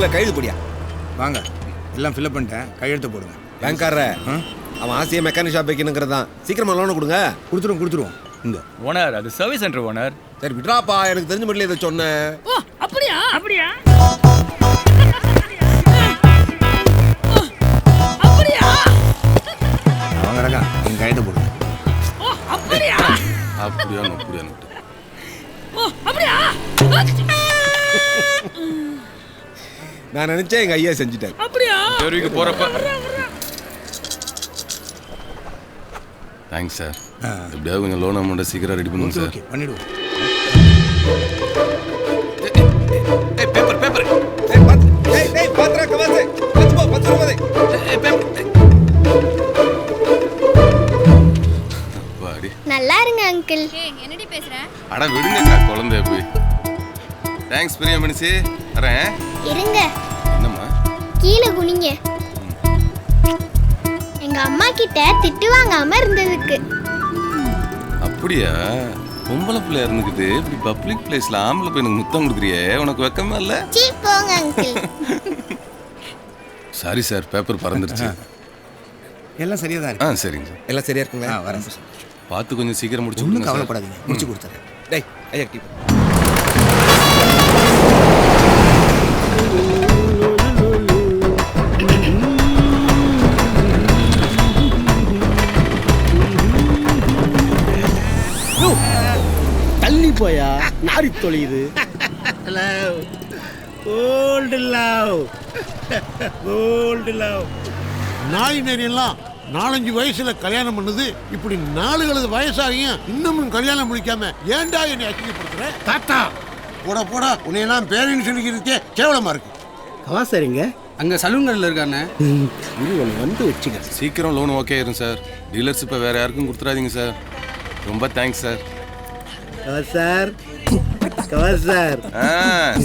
முதல்ல கையெழுத்து போடியா. வாங்க, எல்லாம் ஃபில்அப் பண்ணிட்டேன், கையெழுத்து போடுங்க. பேங்க்காரர அவன் ஆசையை மெக்கானிக் ஷாப் வைக்கணுங்கிறதான். சீக்கிரமா லோனை கொடுங்க. கொடுத்துருவோம். இங்க ஓனர், அது சர்வீஸ் சென்டர் ஓனர். சரி விட்றாப்பா, எனக்கு தெரிஞ்ச மட்டும் இதை சொன்னேன். ஓ அப்படியா அப்படியா அப்படியா அவங்க ரகா, நீங்க கையெழுத்து போடுங்க. ஓ அப்படியா அப்படியா ஓ அப்படியா நான் நினைச்சேன் எங்க ஐயா செஞ்சுட்டாரு. அப்படியா தெருவுக்கு போறப்ப தேங்க்ஸ் சார். எப்படியாவது கொஞ்சம் லோன் அமௌண்ட்டை சீக்கிரம் ரெடி பண்ணுங்க சார். ஓகே, பண்ணிடுவோம். பேப்பர் பேப்பர் பாத்ரா கவாசே பத்து போ 10 ரூபாய். வாடி நல்லா இருங்க அங்கிள். என்னடி பேசுற? அட விடுங்கக்கா, குழந்தைய போய். தேங்க்ஸ் பிரியா மனுஷி, வரேன். இருங்க, என்னம்மா? கீழே குனிங்க. எங்க அம்மா கிட்ட திட்டு வாங்காம இருந்ததுக்கு. அப்படியா? பொம்பளை பிள்ளையா இருந்துக்கிட்டு இப்படி பப்ளிக் பிளேஸ்ல ஆம்பளை பையனுக்கு முத்தம் கொடுக்குறியே, உனக்கு வெக்கமா இல்ல? சீ போங்க அங்கிள். சாரி சார், பேப்பர் பறந்துருச்சு. எல்லாம் சரியா தான் இருக்கு. சரிங்க சார். எல்லாம் சரியா இருக்குங்களா? வரேன். பார்த்து கொஞ்சம் சீக்கிரம் முடிச்சு ஒன்றும் கொடுங்க சார். கவலைப்படாதீங்க, முடிச்சு கொடுத்துறேன். டேய் ஐயா டீ. தள்ளி போயா நாரி தொலையுது. கோல்டு லவ் நாய் நெறியெல்லாம் 4-5 வயசுல கல்யாணம் பண்ணுது. இப்படி 4 வயசாகியும் இன்னமும் கல்யாணம் முடிக்காம ஏன்டா என்னை அசிங்கப்படுத்துற? தாத்தா போடா உன்னையெல்லாம் பேரன்னு சொல்லிக்கிறதுக்கே கேவலமா இருக்கு. கவாசாரிங்க அங்க சலூன்கள்ல இருக்கானே, இது ஒன்று வந்து வச்சுக்க. சீக்கிரம் லோன் ஓகே ஆயிரும் சார். டீலர்ஷிப்பை வேற யாருக்கும் கொடுத்துறாதீங்க சார். ரொம்ப தேங்க்ஸ் சார். கவாசார்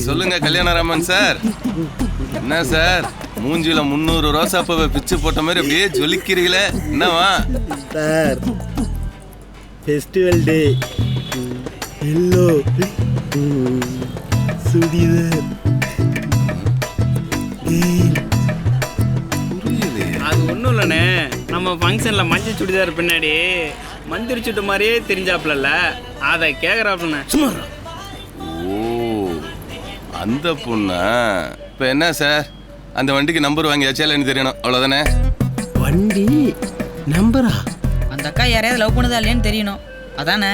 சொல்லுங்க கல்யாணராமன் சார். என்ன சார், மூஞ்சில 300 ரோசாப்பூவை பிச்சு போட்ட மாதிரி அப்படியே ஜொலிக்கிறீங்களே, என்னவா? சார், ஃபெஸ்டிவல் டே, எல்லோ சுடிதார், அது ஒன்றும் இல்லைண்ணே, நம்ம ஃபங்க்ஷனில் மஞ்சள் சுடிதார் பின்னாடி மந்திரி சுட்டு மாதிரியே தெரிஞ்சாப்புல, அதை கேட்குறாப்புண்ணே. சும்மா. ஓ, அந்த பொண்ணா? இப்போ என்ன சார், அந்த வண்டிக்கு நம்பர் வாங்கியாச்சா இல்லைன்னு தெரியணும், அவ்வளோதானே? வண்டி நம்பரா? அந்த அக்கா யாரையாவது லவ் பண்ணதா இல்லையான்னு தெரியணும், அதானே?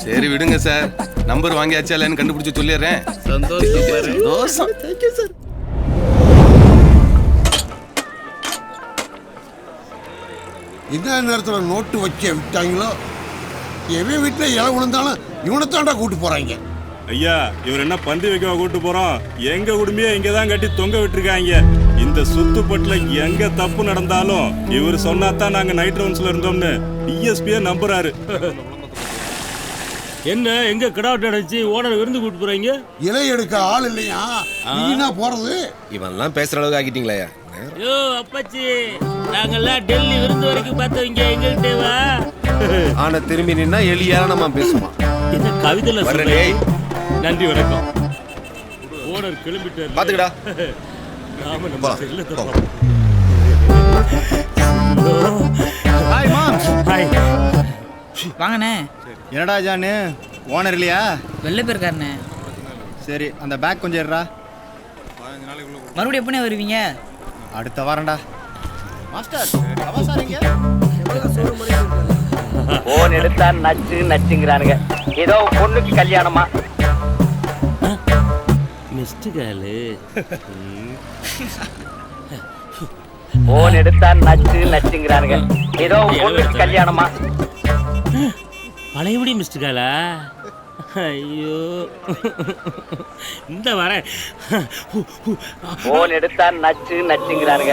சரி விடுங்க சார், நம்பர் வாங்கியாச்சா இல்லைன்னு கண்டுபிடிச்சி சொல்லிடுறேன். சந்தோஷம். Thank you sir. இந்த நேரத்தில் நோட்டு வைக்க விட்டாங்களோ, எவன் வீட்டில் இலை விழுந்தாலும் இவனைத்தாண்டா கூட்டு போறாங்க. ஐயா, இவர் என்ன பந்தி வைக்க கூட்டு போறோம்? எங்க குடும்பிய இங்க தான் கட்டி தொங்க விட்டுருக்காங்க. இந்த சுத்துப்பட்டுல எங்க தப்பு நடந்தாலும் இவர் சொன்னாதான் நாங்க நைட் ரவுண்ட்ஸ்ல இருந்தோம்னு டிஎஸ்பியே நம்புறாரு. என்ன எங்க கிடாவட்ட அடைச்சு ஓனர் விருந்து கூட்டு போறீங்க? இலை எடுக்க ஆள் இல்லையா, நீனா போறது? இவன்லாம் பேசுற அளவுக்கு ஆக்கிட்டீங்களா? யோ அப்பாச்சி, நாங்கெல்லாம் டெல்லி விருந்து வரைக்கும் பார்த்தவங்க, எங்ககிட்ட வா. ஆனா திரும்பி நின்னா எலியால நம்ம பேசுவான். என்ன கவிதைல வரலே. நன்றி வணக்கம். ஓனர் கிளம்பிட்டாரு, பாத்துக்கடா. நாம நம்ம செல்ல தரோம். Hi ma'am. ஹாய். வாங்கண்ணே. என்னடா ஜானு, ஓனர் இல்லையா? வெளில போயிருக்காருண்ணே. சரி, அந்த பேக் கொஞ்சம் எடுறா. மறுபடியும் எப்படிண்ணே வருவீங்க? அடுத்த வாரம்டா. மாஸ்டர், கவாசாரிங்க போன் எடுத்தா நச்சுங்கிறானுங்க. ஏதோ பொண்ணுக்கு கல்யாணமா? மிஸ்டு காலு. போன் எடுத்தா நச்சுங்கிறானுங்க. ஏதோ பொண்ணுக்கு கல்யாணமா? பழையபடி மிஸ்டு காலா? ஐயோ, இந்த வரேன். போன் எடுத்தா நச்சுங்கிறானுங்க.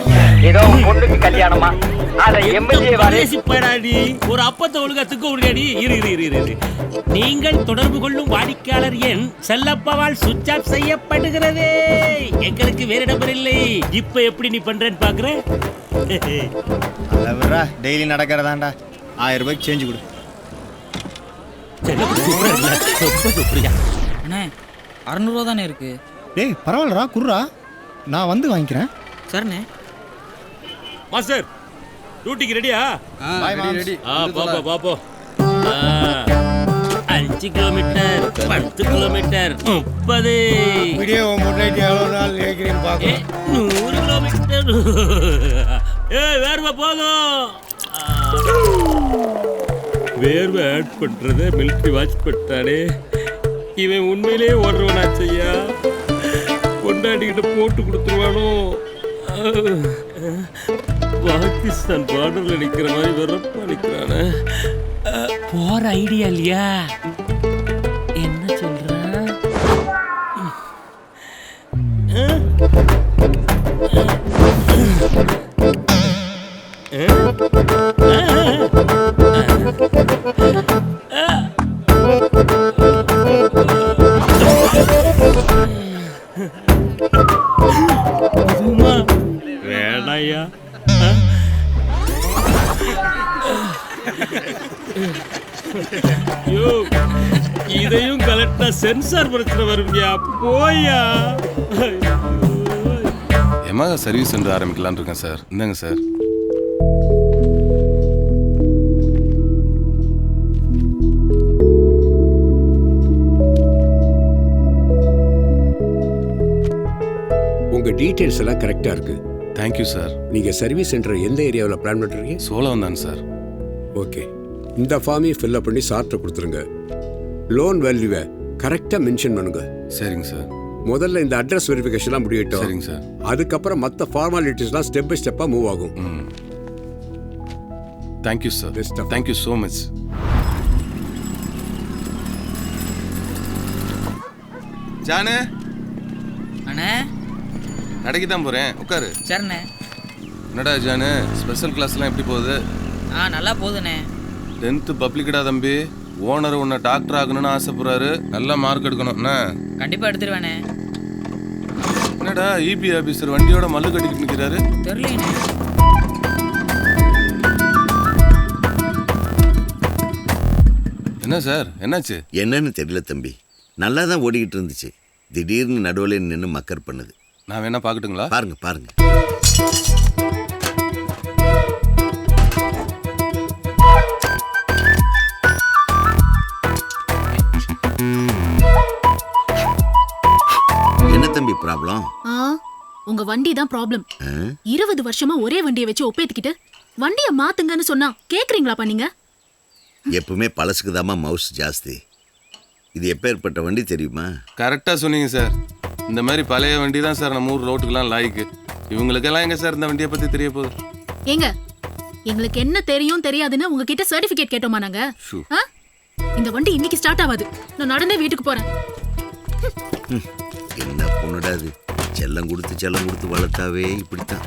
ஏதோ பொண்ணுக்கு கல்யாணமா? அத எம்எல்ஏ பேசி போயிடாடி, ஒரு அப்பத்தை ஒழுங்கா துக்க முடியாடி. இரு. நீங்கள் தொடர்பு கொள்ளும் வாடிக்கையாளர் எண் செல்லப்பாவால் சுவிட்ச் ஆஃப் செய்யப்படுகிறது. எங்களுக்கு வேற நம்பர் இல்லை. இப்ப எப்படி நீ பண்றேன்னு பாக்குறேன். டெய்லி நடக்கிறதாண்டா. 1000 ரூபாய்க்கு சேஞ்ச் கொடு. அண்ணே 600 ரூபா தானே இருக்கு. டேய் பரவாயில்லடா குர்ரா, நான் வந்து வாங்கிக்கிறேன். சரிண்ணே. மாஸ்டர் டியூட்டிக்கு ரெடியா? பாய் மாம்ஸ். பாப்போ பாப்போ. 5 கிலோமீட்டர், 10 கிலோமீட்டர், 30. வீடியோ முன்னாடி எவ்வளோ நாள் கேட்குறீன்னு பார்க்கலாம். 100 கிலோமீட்டர். வேர்வை போதும். வேர்வை ஆட் பண்றத மிலிட்டரி வாட்ச் பண்ணிட்டானே. இவன் உண்மையிலே ஓடுறவனாச்சையா, கொண்டாடிக்கிட்ட போட்டு கொடுத்துருவானோ. பாகிஸ்தான் பார்டர்ல நிக்கிற மாதிரி வெறப்பா நிக்கிறானே. போற ஐடியா இல்லையா? என்ன சொல்ற? வேணாயா? யோ, இதையும் கலெக்டா சென்சார் பிரச்சனை வரும்யா. போயா. எமாக சர்வீஸ் சென்டர் ஆரம்பிக்கலான்னு இருக்கேன் சார். இந்தாங்க சார். உங்க டீடைல்ஸ் எல்லாம் கரெக்டா இருக்கு. Thank you sir. நீங்க சர்வீஸ் சென்டர் எந்த ஏரியாவில் பிளான் பண்றீங்க? சோழம் தான் சார். ஓகே, இந்த ஃபார்மையும் ஃபில்அப் பண்ணி சார்ட்ட கொடுத்துருங்க. லோன் வேல்யூவை கரெக்டா மென்ஷன் பண்ணுங்க. சரிங்க சார். முதல்ல இந்த அட்ரஸ் வெரிஃபிகேஷன்லாம் முடியட்டும். சரிங்க சார். அதுக்கப்புறம் மற்ற ஃபார்மாலிட்டிஸ்லாம் ஸ்டெப் பை ஸ்டெப்பாக மூவ் ஆகும். Thank you sir. Thank you so much. Janu அண்ணே, கடைக்கு தான் போகிறேன், உட்காரு. சரிண்ணே. என்னடா ஜானு, ஸ்பெஷல் கிளாஸ்லாம் எப்படி போகுது? நல்லா போகுதுண்ணே. 10th பப்ளிக்கடா தம்பி. ஓனர் உன்னை டாக்டர் ஆகணும்னு ஆசைப்படுறாரு. நல்லா மார்க் எடுக்கணும் என்ன? கண்டிப்பாக எடுத்துருவேண்ணே. என்னடா இபி ஆபீசர் வண்டியோட மல்லு கட்டிக்கிட்டு நிற்கிறாரு? தெரியலண்ணே. என்ன சார், என்னாச்சு? என்னன்னு தெரியல தம்பி, நல்லா தான் ஓடிக்கிட்டு இருந்துச்சு. திடீர்னு நடுவில் நின்று மக்கர் பண்ணுது. நான் வேணா பார்க்கட்டுங்களா? பாருங்க பாருங்க. என்ன தம்பி ப்ராப்ளம்? உங்க வண்டி தான் ப்ராப்ளம். 20 வருஷமா ஒரே வண்டியை வச்சு ஒப்பேத்திக்கிட்டு வண்டியை மாத்துங்கன்னு சொன்னா கேக்குறீங்களாப்பா நீங்க? எப்பவுமே பழசுக்கு தாமா மவுஸ் ஜாஸ்தி. இது எப்பேற்பட்ட வண்டி தெரியுமா? கரெக்டாக சொன்னீங்க சார். இந்த மாதிரி பழைய வண்டி தான் சார் நம்ம ஊர் ரோட்டுக்கெல்லாம் லாய்க்கு. இவங்களுக்கெல்லாம் எங்க சார் இந்த வண்டியை பற்றி தெரிய போகுது? ஏங்க, எங்களுக்கு என்ன தெரியும் தெரியாதுன்னு உங்ககிட்ட சர்டிபிகேட் கேட்டோமா நாங்க? இந்த வண்டி இன்னைக்கு ஸ்டார்ட் ஆகாது. நான் நடந்தே வீட்டுக்கு போறேன். என்ன பொண்ணுடாது, செல்லம் கொடுத்து வளர்த்தாவே இப்படித்தான்.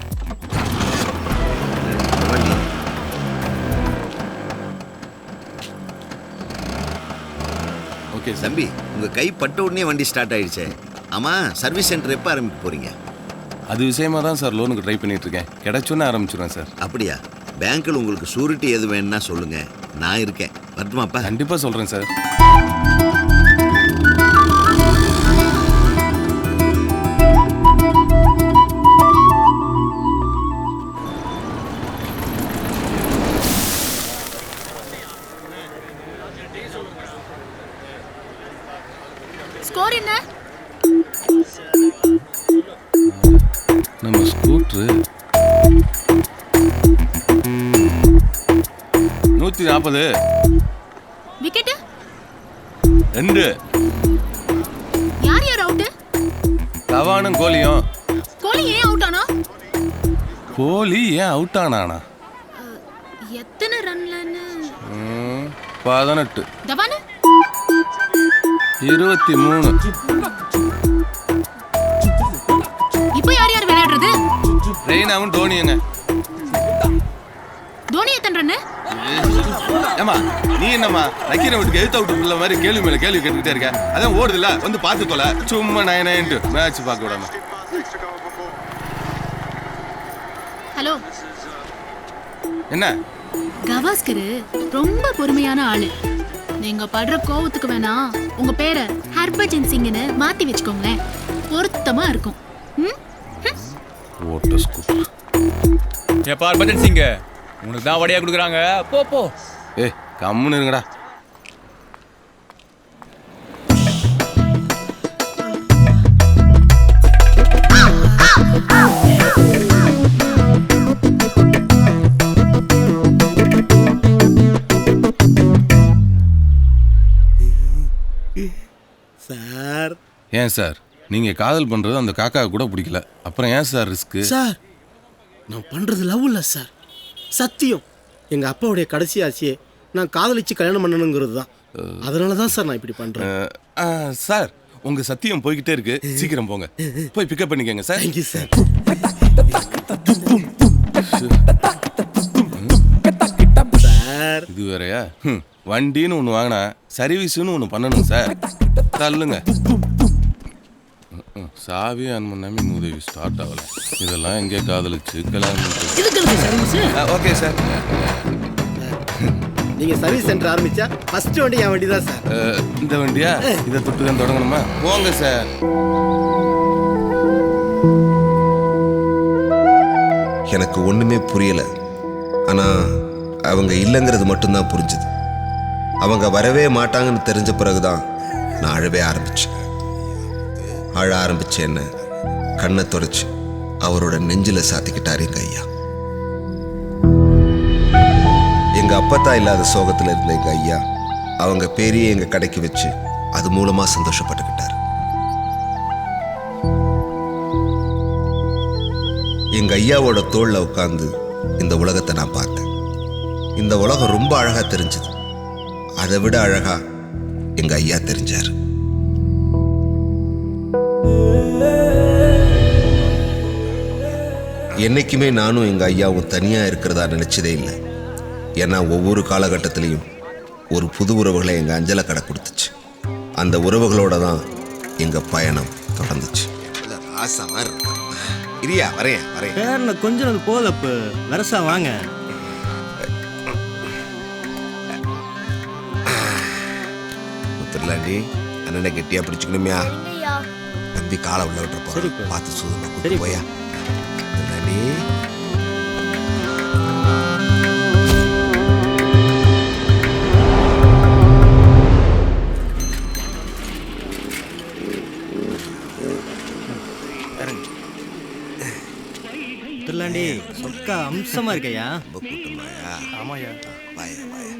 ஓகே தம்பி, உங்க கை பட்ட உடனே வண்டி ஸ்டார்ட் ஆயிடுச்சே. ஆமா, சர்வீஸ் சென்டர் எப்போ ஆரம்பிக்க போறீங்க? அது விஷயமா தான் சார் லோனுக்கு ட்ரை பண்ணிட்டு இருக்கேன். கிடைச்சோன்னு ஆரம்பிச்சிடுவேன் சார். அப்படியா? பேங்க்கில் உங்களுக்கு ஷூரிட்டி எது வேணும்னா சொல்லுங்க, நான் இருக்கேன். வரட்டுமாப்பா? கண்டிப்பாக சொல்கிறேன் சார். ஸ்கோர் என்ன? நம்ம ஸ்கூட்ரு 140. விக்கெட் 2. யார் யார் அவுட்? தவானும் கோலியும். கோலி ஏன் அவுட் ஆனா? கோலி ஏன் அவுட் ஆனானா? எத்தனை ரன்லன்னு? 18. தவான் 23. இப்போ யார் யார் விளையாடுறது? ரெய்னாவும் தோனியுங்க. தோனி எத்தனை ரன்? ஏமா நீ என்னம்மா நக்கீரை விட்டுக்கு எழுத்து அவுட் உள்ள மாதிரி கேள்வி மேல கேள்வி கேட்டுக்கிட்டே இருக்க? அதான் ஓடுதுல, வந்து பார்த்துக்கோல. சும்மா 9 மேட்ச் பார்க்க விடாம. ஹலோ, என்ன? கவாஸ்கர் ரொம்ப பொறுமையான ஆளு. நீங்க படுற கோவத்துக்கு வேணா உங்க பேரை ஹர்பஜன் சிங்னு மாத்தி வச்சுக்கோங்களேன். பொருத்தமா இருக்கும். ஓட்ட ஸ்கூட்டர். ஏப்பா பட்டன் சிங்க, உனக்கு தான் வடையா கொடுக்குறாங்க. போ போ. ஏய் கம்முன்னு இருங்கடா. சார். ஏன் சார் நீங்க காதல் பண்றது அந்த காக்கா கூட பிடிக்கல, அப்புறம் ஏன் சார் ரிஸ்க்? சார் நான் பண்றது லவ் இல்லை சார், சத்தியம். எங்க அப்பாவுடைய கடைசி ஆசையே நான் காதலிச்சு கல்யாணம் பண்ணணுங்கிறது தான். அதனால தான் சார் நான் இப்படி பண்றேன். சார் உங்க சத்தியம் போய்கிட்டே இருக்கு, சீக்கிரம் போங்க, போய் பிக்கப் பண்ணிக்கங்க சார். Thank you sir. சார் இது வேறையா? வண்டின்னு ஒன்று வாங்கினா சர்வீஸ்னு ஒன்று பண்ணணும் சார். தள்ளுங்க. சாவி ஆன் பண்ணாம உதவி ஸ்டார்ட் ஆகல. இதெல்லாம் எங்கே காதலிச்சு கல்யாணம் ஓகே சார். நீங்க சர்வீஸ் சென்டர் ஆரம்பிச்சா ஃபர்ஸ்ட் வண்டி என் வண்டி தான் சார். இந்த வண்டியா? இதை தொட்டு தான் தொடங்கணுமா? போங்க சார். எனக்கு ஒண்ணுமே புரியல. ஆனா அவங்க இல்லைங்கிறது மட்டும்தான் புரிஞ்சுது. அவங்க வரவே மாட்டாங்கன்னு தெரிஞ்ச பிறகுதான் நான் அழவே ஆரம்பிச்சேன். அழ ஆரம்பிச்சேன். என்ன கண்ணை தொடச்சு அவரோட நெஞ்சில சாத்திக்கிட்டாரு எங்க ஐயா. எங்க அப்பத்தா இல்லாத சோகத்துல இருந்த எங்க ஐயா அவங்க பேரையே எங்க கடைக்கு வச்சு அது மூலமா சந்தோஷப்பட்டுக்கிட்டாரு. எங்க ஐயாவோட தோள்ல உட்கார்ந்து இந்த உலகத்தை நான் பார்த்தேன். இந்த உலகம் ரொம்ப அழகா தெரிஞ்சது. அதை விட அழகா எங்க ஐயா தெரிஞ்சாரு. என்னைக்குமே நானும் எங்க ஐயாவும் தனியா இருக்கிறதா நினைச்சதே இல்லை. ஏன்னா ஒவ்வொரு காலகட்டத்திலையும் ஒரு புது உறவுகளை எங்க அஞ்சலை கடை கொடுத்துச்சு. அந்த உறவுகளோட தான் எங்க பயணம் தொடர்ந்துச்சு. இரியா வரேன் வரேன். கொஞ்சம் போதப்பு வரசா வாங்க. முத்துலாண்டி அண்ணனை கெட்டியா பிடிச்சுக்கணுமியா. தம்பி காலை உள்ள விட்டுருப்போம். பார்த்து சூதனை கூட்டு போயா. முத்துலாண்டி முத்துலாண்டி சொக்கா அம்சமா இருக்கையா. கூட்டமாயா? ஆமாயா. வாயா வாயா.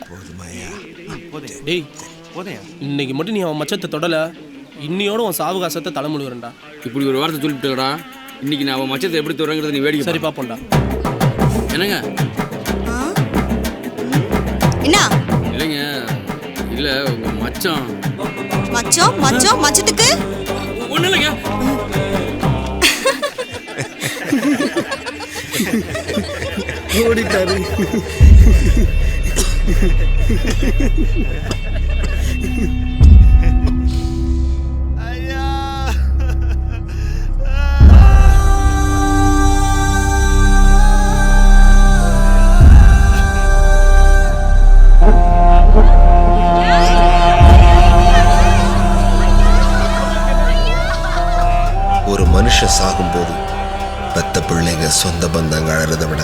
போதுமாயா? டேய் போதையா, இன்னைக்கு மட்டும் நீ அவன் மச்சத்தை தொடல, இன்னியோட உன் சாவகாசத்தை தலைமுழுகிறண்டா. இப்படி ஒரு வார்த்தை சொல்லிட்டுடா. இன்னைக்கு நான் அவன் மச்சத்தை எப்படி தொடங்கிறது நீ வேடிக்கை சரி பாப்போம்டா. என்னங்க? என்ன இல்லைங்க, இல்லை உங்க மச்சம் மச்சம் மச்சம் மச்சத்துக்கு ஒன்றும் இல்லைங்க. ஓடிட்டாரு. ஒரு மனுஷன் சாகும்போது பெத்த பிள்ளைங்க சொந்த பந்தங்க அழறதை விட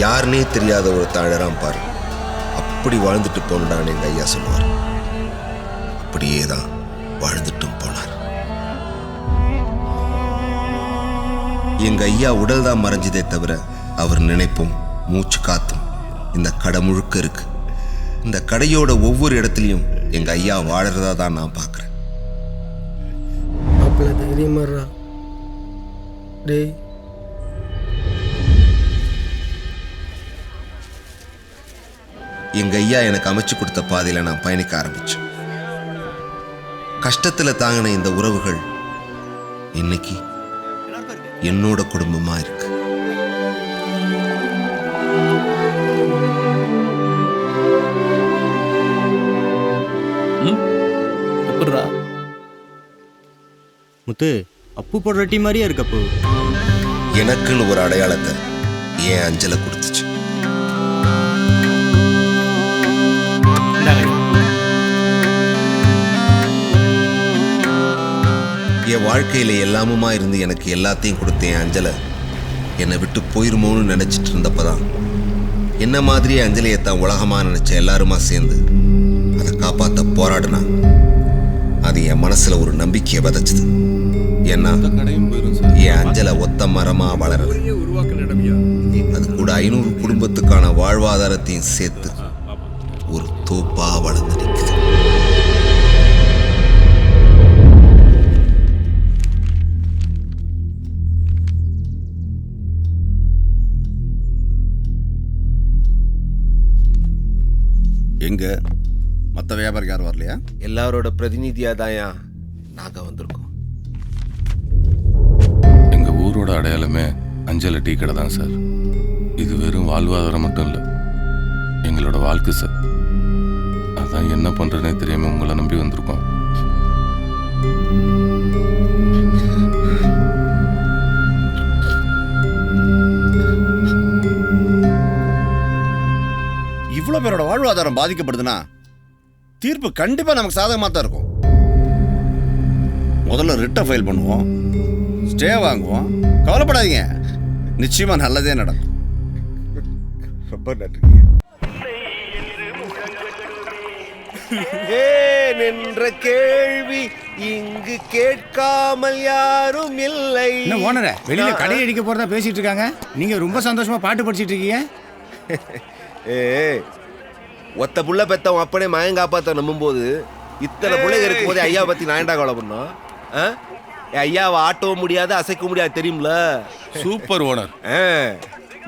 யாருன்னே தெரியாத ஒரு தழறாம் பாரு. அப்படி வாழ்ந்துட்டு போனடான்னு எங்க ஐயா சொல்லுவார். அப்படியே தான் வாழ்ந்துட்டும் போனார். எங்க ஐயா உடல் தான் மறைஞ்சதே தவிர அவர் நினைப்பும் மூச்சு காத்தும் இந்த கடை முழுக்க இருக்கு. இந்த கடையோட ஒவ்வொரு இடத்துலையும் எங்க ஐயா வாழறதா தான் நான் பார்க்குறேன். தைரியமாறா டேய். எங்க ஐயா எனக்கு அமைச்சு கொடுத்த பாதையில நான் பயணிக்க ஆரம்பிச்சேன். கஷ்டத்துல தாங்கின இந்த உறவுகள் இன்னைக்கு என்னோட குடும்பமா இருக்கு. எப்படிடா முத்து அப்பு போடுற டீ மாதிரியே இருக்கு. அப்பு எனக்குன்னு ஒரு அடையாளத்தை என் அஞ்சலை கொடுத்துச்சு. வாழ்க்கையில் எல்லாமுமா இருந்து எனக்கு எல்லாத்தையும் கொடுத்தேன் அஞ்சலை என்னை விட்டு போயிருமோன்னு நினச்சிட்டு இருந்தப்பதான் என்ன மாதிரியே அஞ்சலியை தான் உலகமாக நினச்ச எல்லாருமா சேர்ந்து அதை காப்பாற்ற போராடினா அது என் மனசில் ஒரு நம்பிக்கையை விதைச்சுது. ஏன்னா என் அஞ்சலை ஒத்த மரமாக வளரல, அது கூட 500 குடும்பத்துக்கான வாழ்வாதாரத்தையும் சேர்த்து ஒரு தோப்பா வளர்ந்து நிற்குது. எங்க மற்ற வியாபாரிக்கு யாரும் வரலையா? எல்லாரோட பிரதிநிதியா தாயா நாங்க வந்திருக்கோம். எங்க ஊரோட அடையாளமே அஞ்சலை டீ கடை தான் சார். இது வெறும் வாழ்வாதாரம் மட்டும் இல்லை, எங்களோட வாழ்க்கை சார். அதான் என்ன பண்றதுனே தெரியாம உங்களை நம்பி வந்திருக்கோம். இவ்வளோ பேரோட வாழ்வாதாரம் பாதிக்கப்படுதுன்னா தீர்ப்பு கண்டிப்பா நமக்கு சாதகமாக தான் இருக்கும். முதல்ல ரிட்டை ஃபைல் பண்ணுவோம், ஸ்டே வாங்குவோம். கவலைப்படாதீங்க, நிச்சயமா நல்லதே நடக்கும். ரொம்ப நன்றி. நின்ற கேள்வி இங்கு கேட்காமல் யாரும் இல்லை. என்ன ஓனரே, வெளியில கடை அடிக்க போறதா பேசிட்டு இருக்காங்க, நீங்க ரொம்ப சந்தோஷமா பாட்டு படிச்சிட்டு இருக்கீங்க. ஒத்த புள்ள பெத்தவன் அப்பனே மகன் காப்பாற்ற நம்பும்போது இத்தனை பிள்ளைங்க இருக்கும் போது ஐயா பத்தி நான் ஏன்டா கவலை பண்ணோம்? ஐயாவை ஆட்டவும் முடியாது அசைக்க முடியாது தெரியும்ல. Super owner.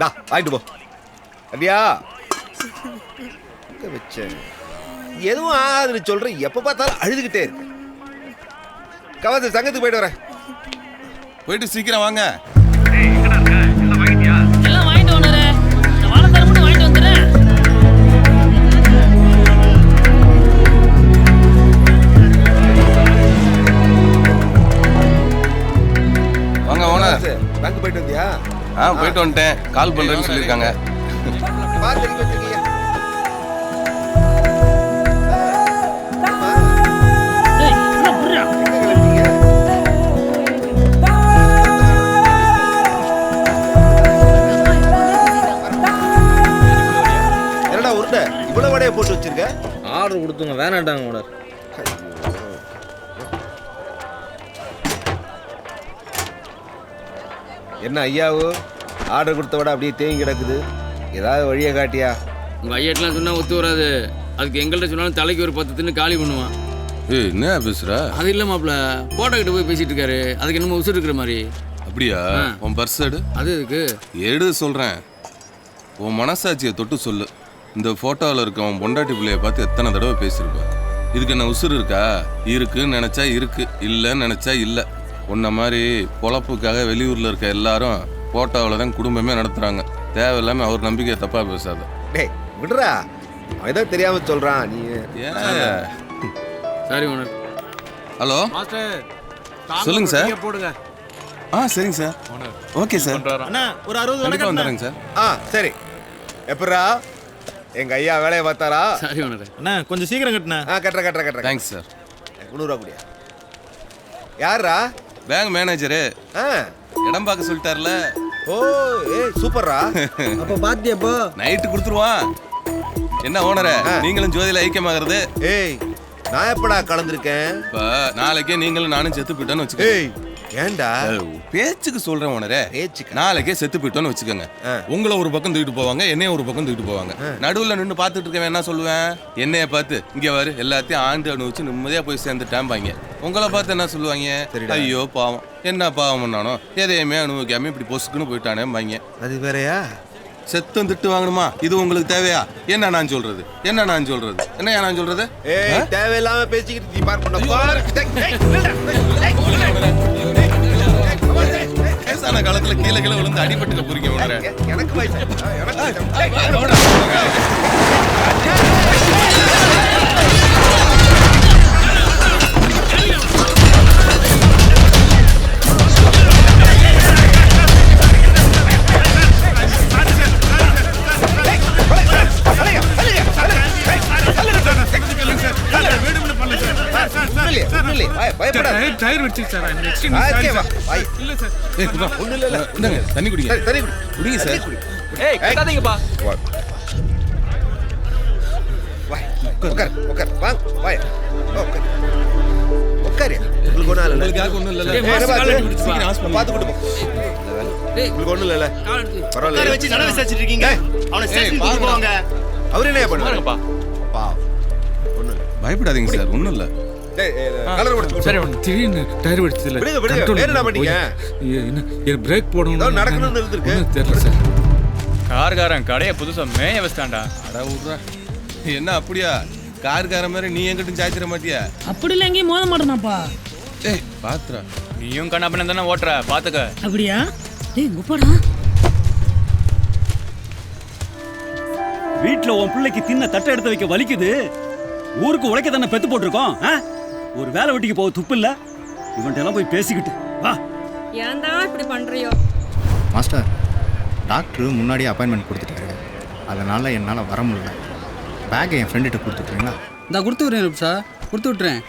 வாங்கிட்டு போ. அப்படியா வச்சேன் எதுவும் ஆகாதுன்னு சொல்றேன், எப்ப பார்த்தாலும் அழுதுகிட்டே இருக்கு. கவச சங்கத்துக்கு போயிட்டு வரேன். போயிட்டு சீக்கிரம் வாங்க. எல்லாம் வாங்கிட்டு ஓனரே, இந்த வாழைத்தாரம் மட்டும் வாங்கிட்டு வந்துடுறேன். வாங்க ஓனர். பேங்க் போயிட்டு வந்தியா? போயிட்டு வந்துட்டேன். கால் பண்றேன்னு சொல்லியிருக்காங்க. என்னடா உருண்டை இவ்வளவு வடையை போட்டு வச்சிருக்க? ஆர்டர் கொடுத்துங்க, வேணாட்டாங்க ஓனர். என்ன ஐயாவு ஆர்டர் கொடுத்த விட அப்படியே தேங்கி கிடக்குது, ஏதாவது வழியை காட்டியா? உங்க ஐயாட்டெல்லாம் சொன்னா ஒத்து வராது. அதுக்கு எங்கள்கிட்ட சொன்னாலும் தலைக்கு ஒரு 10 தின்னு காலி பண்ணுவான். என்ன பேசுற? அது இல்ல மாப்ள, போட்டோ கிட்ட போய் பேசிட்டு இருக்காரு. அதுக்கு என்னமோ உசுறு இருக்கிற மாதிரி. அப்படியா? உன் பர்ஸ் எடு. அது இருக்கு எடு சொல்றேன். உன் மனசாட்சியை தொட்டு சொல்லு. இந்த போட்டோவில் இருக்க உன் பொண்டாட்டி பிள்ளைய பார்த்து எத்தனை தடவை பேசியிருப்ப? இதுக்கு என்ன உசுறு இருக்கா? இருக்குன்னு நினைச்சா இருக்கு, இல்லைன்னு நினைச்சா இல்லை. உன்ன மாதிரி பொழப்புக்காக வெளியூர்ல இருக்க எல்லாரும் போட்டோவில் தான் குடும்பமே நடத்துறாங்க. தேவையில்லாம அவர் நம்பிக்கையை தப்பா பேசாத. டேய் விடுறா, அவன் ஏதோ தெரியாம சொல்றான். நீ சாரி ஓனர். ஹலோ சொல்லுங்க சார். போடுங்க. சரிங்க சார். Okay sir. அண்ணா ஒரு 60 கண்டிப்பா வந்துடுறேங்க சார். சரி. எப்படா எங்க ஐயா வேலையை பார்த்தாரா? Sorry owner. அண்ணா கொஞ்சம் சீக்கிரம் கட்டுண்ணா. கட்டுறேன். Thanks sir. 300 ரூபா கூடியா? யாரா? Bank manager. இடம் பார்க்க சொல்லிட்டார்ல. ஓ சூப்பர்ரா. அப்ப பாத்தியப்போ நைட்டு கொடுத்துருவான். என்ன ஓனரே, நீங்களும் ஜோதியில ஐக்கியமாகிறது? நான் எப்படா கலந்துருக்கேன்? இப்ப நாளைக்கே நீங்களும் நானும் செத்து போயிட்டோன்னு வச்சுக்கோங்க. ஏண்டா? பேச்சுக்கு சொல்றேன் ஓனரே. நாளைக்கே செத்து போயிட்டோன்னு வச்சுக்கோங்க. உங்களை ஒரு பக்கம் தூக்கிட்டு போவாங்க, என்னைய ஒரு பக்கம் தூக்கிட்டு போவாங்க. நடுவுல நின்று பார்த்துட்டு இருக்கவன் என்ன சொல்லுவேன்? என்னைய பார்த்து இங்க வரு எல்லாத்தையும் ஆண்டு அனுபவிச்சு நிம்மதியா போய் சேர்ந்துட்டாம்பாங்க. உங்களை பார்த்து என்ன சொல்லுவாங்க? ஐயோ பாவம், என்ன பாவம் பண்ணானோ, எதையுமே அனுபவிக்காம இப்படி பொசுக்குன்னு போயிட்டானேம்பாங்க. அது வேறையா? செத்தம் திட்டு வாங்கணுமா? இது உங்களுக்கு தேவையா? என்ன நான் சொல்றது? என்னையா நான் சொல்றது? தேவையில்லாம பேசிக்கிட்டு நீ பார்க்க வயசான காலத்துல கீழே விழுந்து அடிபட்டுக்க போறீங்க உடனே. எனக்கு வயசு பயப்படாத. டயர் வெடிச்சு சார் ஓகே வா பாய். இல்ல சார் ஏய் குதா ஒண்ணு இல்ல. இந்தாங்க தண்ணி குடிங்க. தண்ணி குடி. குடிங்க சார். ஏய் கட்டாதீங்கப்பா. வா. வா. உட்கார் உட்கார் வா பாய். உட்கார். உட்கார். உங்களுக்கு ஒண்ணு இல்ல. உங்களுக்கு யாருக்கு ஒண்ணும் இல்ல. ஏய், மாஸ்க் கால்ல அடிச்சு சீக்கிரம் ஹாஸ்பிடல் பாத்து கூட்டு போ. உங்களுக்கு ஒண்ணு இல்ல. பரவாயில்ல. வச்சு நட விசாரிச்சிட்டு இருக்கீங்க. அவனை ஸ்டேஷன் கூட்டி போவாங்க. அவர் என்ன பண்ணுவாரு? பாருங்கப்பா. பா. ஒண்ணு இல்ல. பயப்படாதீங்க சார் ஒண்ணும் இல்ல. டேய் கலர் கொடுத்து. சரி திடீர்னு டயர் வெடிச்சதுல விடுங்க விடுங்க. வேற என்ன பண்ணீங்க? என்ன பிரேக் போடணும். ஏதோ நடக்கணும்னு இருந்திருக்கு. தெரியல சார். கார்காரன் கடையை புதுசா மேய வச்சிட்டான்டா. அட விட்றா. என்ன அப்படியா கார்கார மாதிரி நீ எங்கிட்டும் சாய்ச்சிட மாட்டியா? அப்படி இல்லை எங்கேயும் மோத மாட்டேனாப்பா. ஏய் பாத்துறா. நீயும் கண்ணா பண்ண தானே ஓட்டுற பாத்துக்க. அப்படியா? டேய் குப்பாடா. வீட்டுல உன் பிள்ளைக்கு தின்ன தட்டை எடுத்து வைக்க வலிக்குது. ஊருக்கு உழைக்க தானே பெத்து போட்டிருக்கோம். ஒரு வேலை வெட்டிக்கு போக துப்பு இல்ல. இவன்ட்ட எல்லாம் போய் பேசிக்கிட்டு வா. ஏன்டா இப்படி பண்றியோ? மாஸ்டர் டாக்டர் முன்னாடியே அப்பாயின்மெண்ட் கொடுத்துட்டாரு. அதனால என்னால் வர முடியல. பேக்கை என் ஃப்ரெண்டுகிட்ட கொடுத்துட்றீங்களா? நான் கொடுத்து விட்றேன் சார், கொடுத்து விட்றேன்.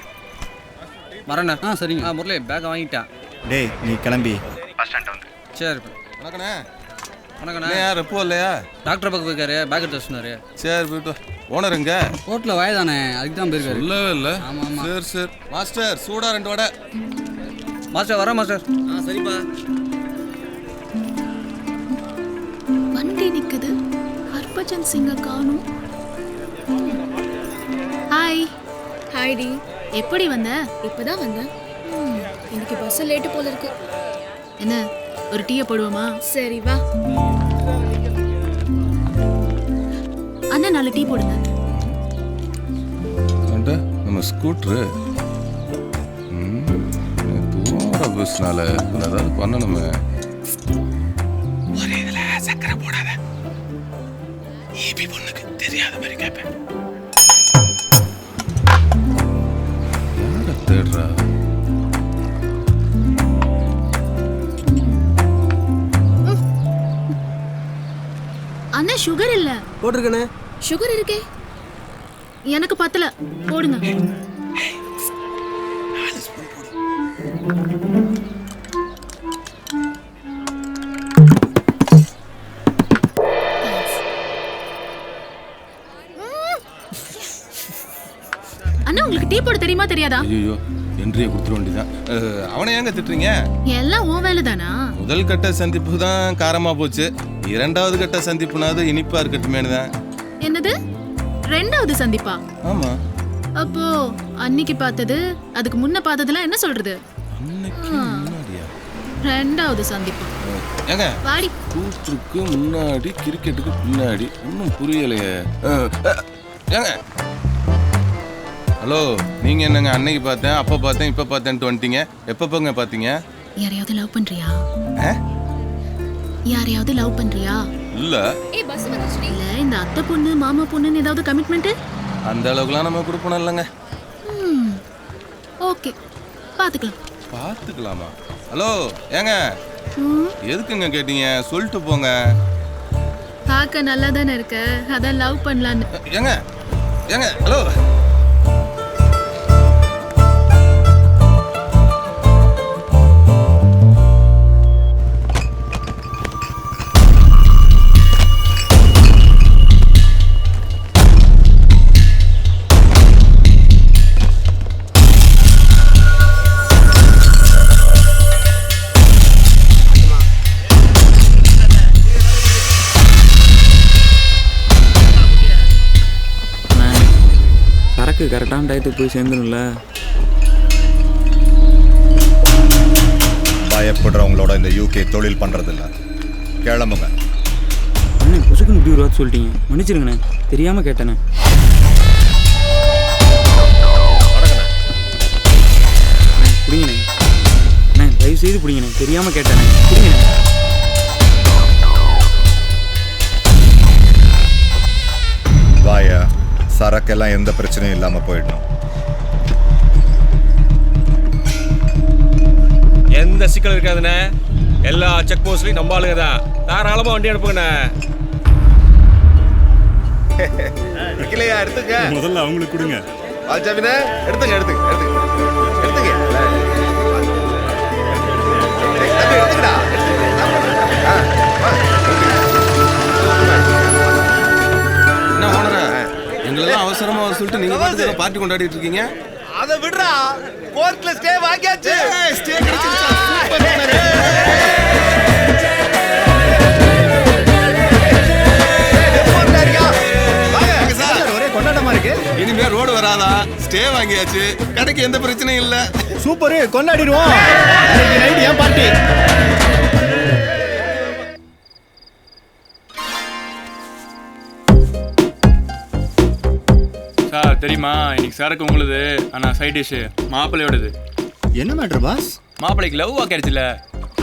வரேண்ணா. சரிங்க. முரளி பேக்கை வாங்கிட்டான். டேய் நீ கிளம்பி பஸ் ஸ்டாண்ட் வந்து. சரி. வணக்கண்ணே. வணக்கண்ணா. யார் எப்போ இல்லையா? டாக்டர் பக்கம் போயிருக்காரு, பேக் எடுத்து சொன்னாரு. சரி போயிட்டு ஓனர் எங்க? கோர்ட்டில் வயதானே, அதுக்கு தான் போயிருக்காரு. சொல்லவே இல்லை. ஆமாம் ஆமாம். சரி சரி மாஸ்டர் சூடா 2 வடை. மாஸ்டர் வரேன் மாஸ்டர். சரிப்பா. வண்டி நிக்குது. ஹர்பஜன் சிங்க காணும். ஹாய். ஹாய் டி. எப்படி வந்த? இப்பதான் வந்தேன். இன்னைக்கு பஸ் லேட்டு போல இருக்கு. என்ன ஒரு டீயை போடுவோமா? சரி வா. அண்ணா 4 டீ போடுங்க. நம்ம ஸ்கூட்ரு தூர பஸ்னால ஏதாவது பண்ணணுமே. ஒரே இதில் சக்கரை போடாத. ஈபி பொண்ணுக்கு தெரியாத மாதிரி கேட்பேன். யாரை தேடுறா? அண்ணா சுகர் இல்ல. போட்டிருக்கண்ணே. சுகர் இருக்கே. எனக்கு பத்தல. போடுங்க. அண்ணா உங்களுக்கு டீ போட தெரியுமா தெரியாதா? ஐயோ என்றியை கொடுத்துட வேண்டியதான். அவனை ஏங்க திட்டுறீங்க? எல்லாம் உன் வேலை தானா? முதல் கட்ட சந்திப்பு தான் காரமா போச்சு. 2வது கட்ட சந்திப்புனாது இனிப்பா இருக்கட்டுமேனு தான். என்னது 2வது சந்திப்பா? ஆமா. அப்போ அன்னைக்கு பார்த்தது அதுக்கு முன்ன பார்த்ததுலாம் என்ன சொல்றது? அன்னைக்கு முன்னாடியா? 2வது சந்திப்பு. ஏங்க வாடி. கூற்றுக்கு முன்னாடி கிரிக்கெட்டுக்கு பின்னாடி ஒன்றும் புரியலையே. ஏங்க ஹலோ நீங்க என்னங்க அன்னைக்கு பார்த்தேன் அப்ப பார்த்தேன் இப்ப பார்த்தேன்ட்டு வந்துட்டீங்க. எப்பப்பங்க பார்த்தீங்க? யாரையாவது லவ் பண்றியா? யாரையாவது லவ் பண்றியா? இல்ல. ஏய் பஸ் வந்துச்சுடி. இல்ல இந்த அத்தை பொண்ணு மாமா பொண்ணுன்னு ஏதாவது கமிட்மெண்ட்? அந்த அளவுக்குலாம் நம்ம கொடுப்போம் இல்லைங்க. ஓகே பாத்துக்கலாம். பார்த்துக்கலாமா? ஹலோ ஏங்க எதுக்குங்க கேட்டீங்க? சொல்லிட்டு போங்க. பார்க்க நல்லா தானே இருக்க, அதான் லவ் பண்ணலான்னு. ஏங்க ஏங்க ஹலோ கரெக்டான டயத்துக்கு போய் சேர்ந்துணும்ல. பயப்படுறவங்களோட இந்த யூகே தொழில் பண்றதில்ல. கிளம்புங்க. அண்ணே புசுக்குன்னு இப்படி ஒரு வார்த்தை சொல்லிட்டீங்க, மன்னிச்சிருங்கண்ணே, தெரியாம கேட்டேண்ணே. பிடிங்கண்ணே அண்ணே, தயவு செய்து பிடிங்கண்ணே, தெரியாம கேட்டேண்ணே, பிடிங்கண்ணே. வாயா சரக்கெல்லாம் எந்த பிரச்சனையும் இல்லாம போயிடணும். எந்த சிக்கல் இருக்காதுண்ணே. எல்லா செக் போஸ்ட்லயும் நம்ம ஆளுங்க தான். தாராளமா வண்டி அனுப்புங்கண்ணே. எடுத்துங்க. முதல்ல அவங்களுக்கு கொடுங்க. எடுத்துங்க எடுத்துங்க எடுத்துங்க எடுத்துங்க. என்ன ஓனரா எங்களெல்லாம் அவசரமா வர சொல்லிட்டு நீங்க பாட்டுக்கு பார்ட்டி கொண்டாடிட்டு இருக்கீங்க. அதை விடுறா, கோர்ட்ல ஸ்டே வாங்கியாச்சு. ஸ்டே கிடைச்சிருச்சா? இனிமே ரோடு வராதா? ஸ்டே வாங்கியாச்சு, கடைக்கு எந்த பிரச்சனையும் இல்ல. சூப்பர், கொண்டாடிடுவோம். நைட் ஏன் பார்ட்டி? சார் தெரியுமா, இன்னைக்கு சரக்கு உங்களுது, ஆனா சைட் டிஷ் மாப்பிள்ளையோடது. என்ன மேட்டர் பாஸ்? மாப்பிள்ளைக்கு லவ் ஆக்கிடுச்சுல.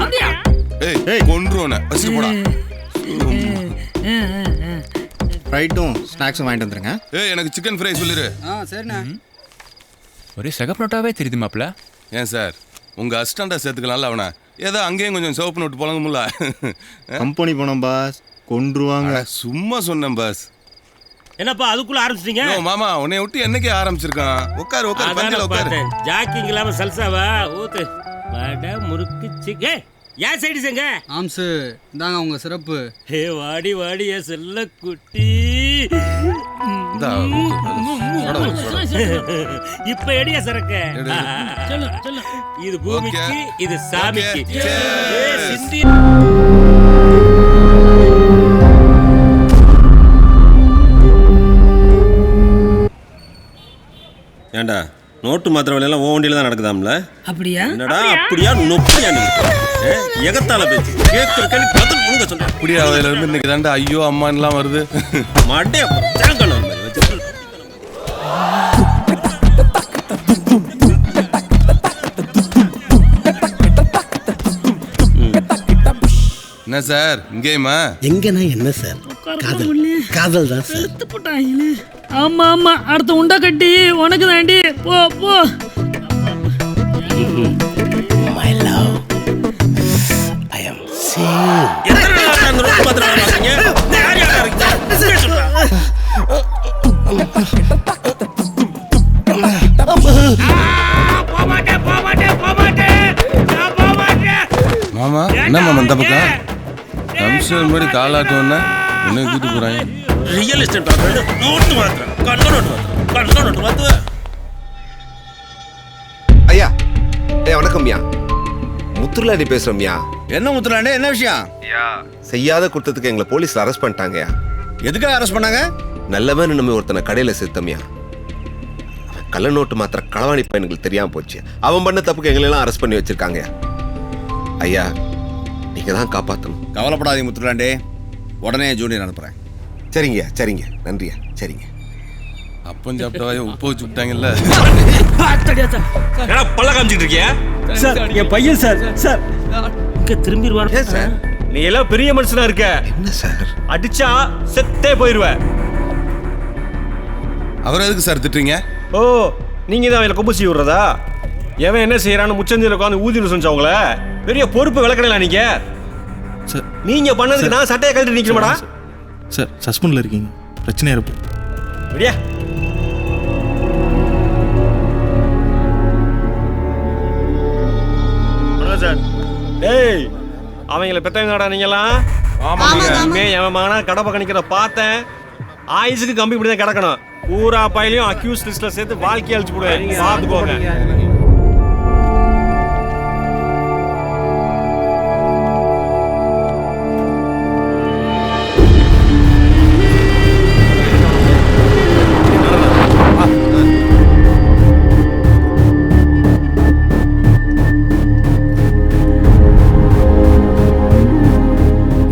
அப்படியா? ஏய் கொன்றுவன வச்சிட்டு போடா. ரைட்டும் ஸ்நாக்ஸும் வாங்கிட்டு வந்துருங்க. ஏய் எனக்கு சிக்கன் ஃப்ரை சொல்லிரு. சரிண்ணா. ஒரே சிகப்பு நோட்டாவே தெரியுது மாப்பிள்ள. ஏன் சார் உங்க அசிஸ்டண்டா சேர்த்துக்கலாம்ல அவனை? ஏதோ அங்கேயும் கொஞ்சம் சிவப்பு நோட்டு போலங்கும்ல. கம்பெனி போனோம் பாஸ், கொன்றுவாங்க. சும்மா சொன்னேன் பாஸ். என்னப்பா அதுக்குள்ள ஆரம்பிச்சிட்டீங்க? மாமா உன்னை விட்டு என்னைக்கு ஆரம்பிச்சிருக்கான்? உட்காரு உட்காரு பந்தில உட்காரு. ஜாக்கிங் இல்லாம சல்சாவா ஊத்து. வடை முறுக்கு சிக்கன். ஏன் சைடிஸ்ங்க? ஆம்ஸ் இந்தாங்க உங்க சிறப்பு. ஹே வாடி வாடி ஏ செல்ல குட்டி. இப்ப எடியா சரக்கு. இது பூமிக்கு, இது சாமிக்கு. சிந்தி ஏண்டா நோட்டு மாத்திர வேலையெல்லாம் ஓ வண்டியில தான் நடக்குதாம்ல? அப்படியா? என்னடா அப்படியா நொப்பியா நீ? எகத்தால பேச்சு கேட்கிற கேள்வி பதில் முழுங்க சொல்ற. அப்படியே அதுல இருந்து இன்னைக்கு தாண்டா ஐயோ அம்மான்லாம் வருது. மாட்டே தேங்கணும் மாதிரி வச்சு. என்ன சார் இங்கேயுமா? எங்கன்னா என்ன சார்? காதல் காதல் தான் சார். போட்டாங்களே. ஆமா ஆமா, அடுத்த உண்டை கட்டி உனக்கு தாண்டி. போ போ. My love, I am saying. எத்தனை நாள் அந்த ரோட் மாத்திர வேலை பாக்குறீங்க? யார் யாரா இருக்கீங்க? சொல்றா. மாமா என்ன மாமா இந்த பக்கம் கம்சர் மாதிரி காலாட்டோன்னா உன்னை கூட்டு போறாங்க. ரியல் எஸ்டேட் பாக்குறது நோட்டு மாத்திர கள்ள நோட்டு மாத்திர. ஐயா வணக்கம்யா, முத்துலாண்டி பேசுறோம்யா. என்ன முத்துலாண்டி, என்ன விஷயம்? செய்யாத குற்றத்துக்கு எங்களை போலீஸ்ல அரெஸ்ட் பண்ணிட்டாங்கயா. எதுக்காக அரெஸ்ட் பண்ணாங்க? நல்லவன் நம்ம ஒருத்தனை கடையில சேர்த்தோம்யா. கள்ள நோட்டு மாத்திர களவாணி பையனுக்கு தெரியாம போச்சு. அவன் பண்ண தப்புக்கு எங்களெல்லாம் அரெஸ்ட் பண்ணி வச்சிருக்காங்கயா. ஐயா நீங்க தான் காப்பாற்றணும். கவலைப்படாதீங்க முத்துலாண்டி, உடனே ஜூனியர் அனுப்புறேன். சரிங்கய்யா, சரிங்க, நன்றியா, சரிங்க. அப்பன் சாப்பிட்டவாய உப்பு வச்சு விட்டாங்கல்ல. பல்ல காமிச்சிட்டு இருக்கியா? சார் என் பையன் சார். சார் இங்க திரும்பிடுவாரு சார். நீ எல்லாம் பெரிய மனுஷனா இருக்க. என்ன சார் அடிச்சா செத்தே போயிருவ. அவர் எதுக்கு சார் திட்டுறீங்க? ஓ நீங்க தான் அவங்கள கொம்பு செய்ய விடுறதா? எவன் என்ன செய்யறான்னு முச்சந்தில உட்காந்து ஊதிட்டு சொன்னவங்கள பெரிய பொறுப்பு விளக்கணலாம் நீங்க. நீங்க பண்ணதுக்கு நான் சட்டையை கழட்டி நிக்கணுமாடா? சார் சஸ்பெண்ட்ல இருக்கீங்க, பிரச்சனையா இருக்கு. அப்படியா? சார் டேய் அவங்கள பெற்றவங்கடா நீங்களாம். இனிமே எவன் மகனா கடை பக்கம் நிக்கிறத பார்த்தேன் ஆயுசுக்கு கம்பி இப்படி தான் கிடக்கணும். பூரா பையிலையும் அக்யூஸ் லிஸ்ட்ல சேர்த்து வாழ்க்கையை அழிச்சு போடுவேன். பார்த்துக்கோங்க.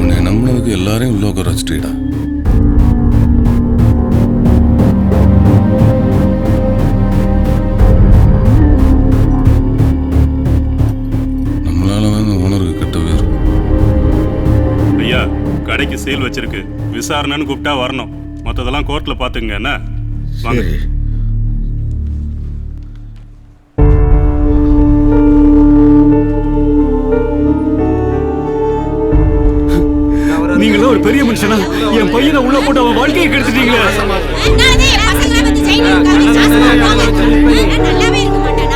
உன்னை நம்பினதுக்கு எல்லாரையும் உள்ள உட்கார வச்சுட்டீடா. கடைக்கு சேல் வச்சிருக்கு, விசாரணைன்னு கூப்பிட்டா வரணும். மற்றதெல்லாம் கோர்ட்ல பாத்துங்க. என்ன வாங்க. நீங்களும் ஒரு பெரிய மனுஷனா என் பையனை உள்ள போட்டு அவன் வாழ்க்கையை கெடுத்துட்டீங்களே. நல்லாவே இருக்க மாட்டேன்.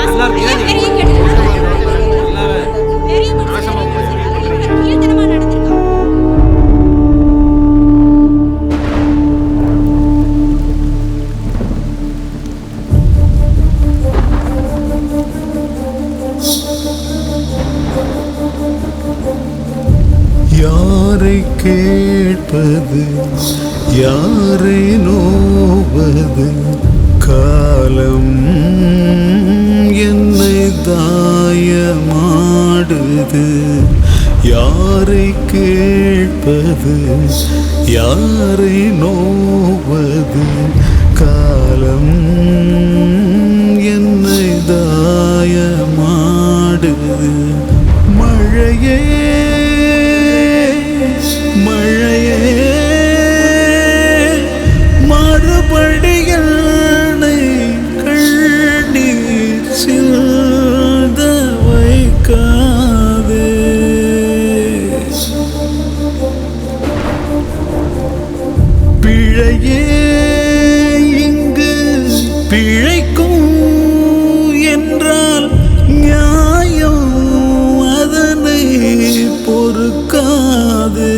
யாரை நோவது காலம் என்னை தாயமாடுது யாரை கேட்பது யாரை நோவது காலம் என்னை தாயமாடுது மழையே மழையே மறுபடிகள் கண்ணீர் சிந்த வைக்காதே பிழையே இங்கு பிழைக்கும் என்றால் நியாயம் அதனை பொறுக்காதே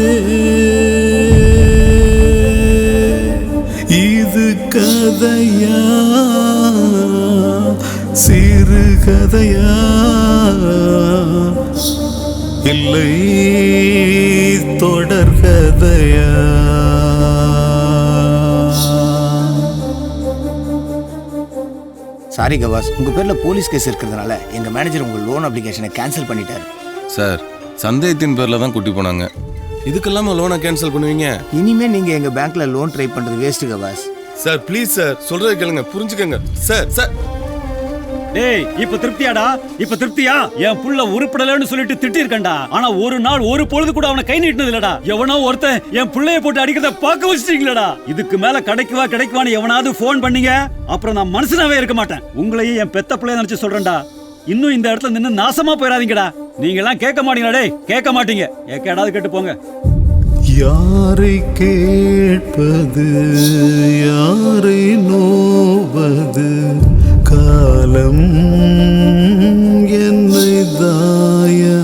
இது கதையா சிறு கதையா இல்லை தொடர்கதையா சாரி கவாஸ், உங்கள் பேரில் போலீஸ் கேஸ் இருக்கிறதுனால எங்கள் மேனேஜர் உங்கள் லோன் அப்ளிகேஷனை கேன்சல் பண்ணிட்டார். சார், சந்தேகத்தின் பேரில் தான் கூட்டி போனாங்க. இதுக்கெல்லாம லோனை கேன்சல் பண்ணுவீங்க? இனிமேல் நீங்கள் எங்கள் பேங்க்கில் லோன் ட்ரை பண்ணுறது waste Kawas. Sir please sir, சொல்றது கேளுங்க, புரிஞ்சுக்கங்க சார். சார் டேய், இப்ப திருப்தியாடா? இப்ப திருப்தியா? என் புள்ள உருப்படலன்னு சொல்லிட்டு திட்டி இருக்கண்டா. ஆனா ஒரு நாள் ஒரு பொழுது கூட அவனை கை நீட்டினது இல்லடா. எவனோ ஒருத்தன் என் புள்ளைய போட்டு அடிக்கிறத பார்க்க வச்சிட்டீங்களடா. இதுக்கு மேல கிடைக்குவான்னு எவனாவது போன் பண்ணீங்க, அப்புறம் நான் மனுஷனாவே இருக்க மாட்டேன். உங்களையும் என் பெத்த பிள்ளைய நினைச்சு சொல்றேன்டா. இன்னும் இந்த இடத்துல நின்று நாசமா போயிடாதீங்கடா. நீங்க எல்லாம் கேட்க மாட்டீங்களா? டேய், கேட்க மாட்டீங்க. கேட்டாவது கேட்டு போங்க. யாரை கேட்பது யாரை நோவது காலம் என்னை தாயமாடுது.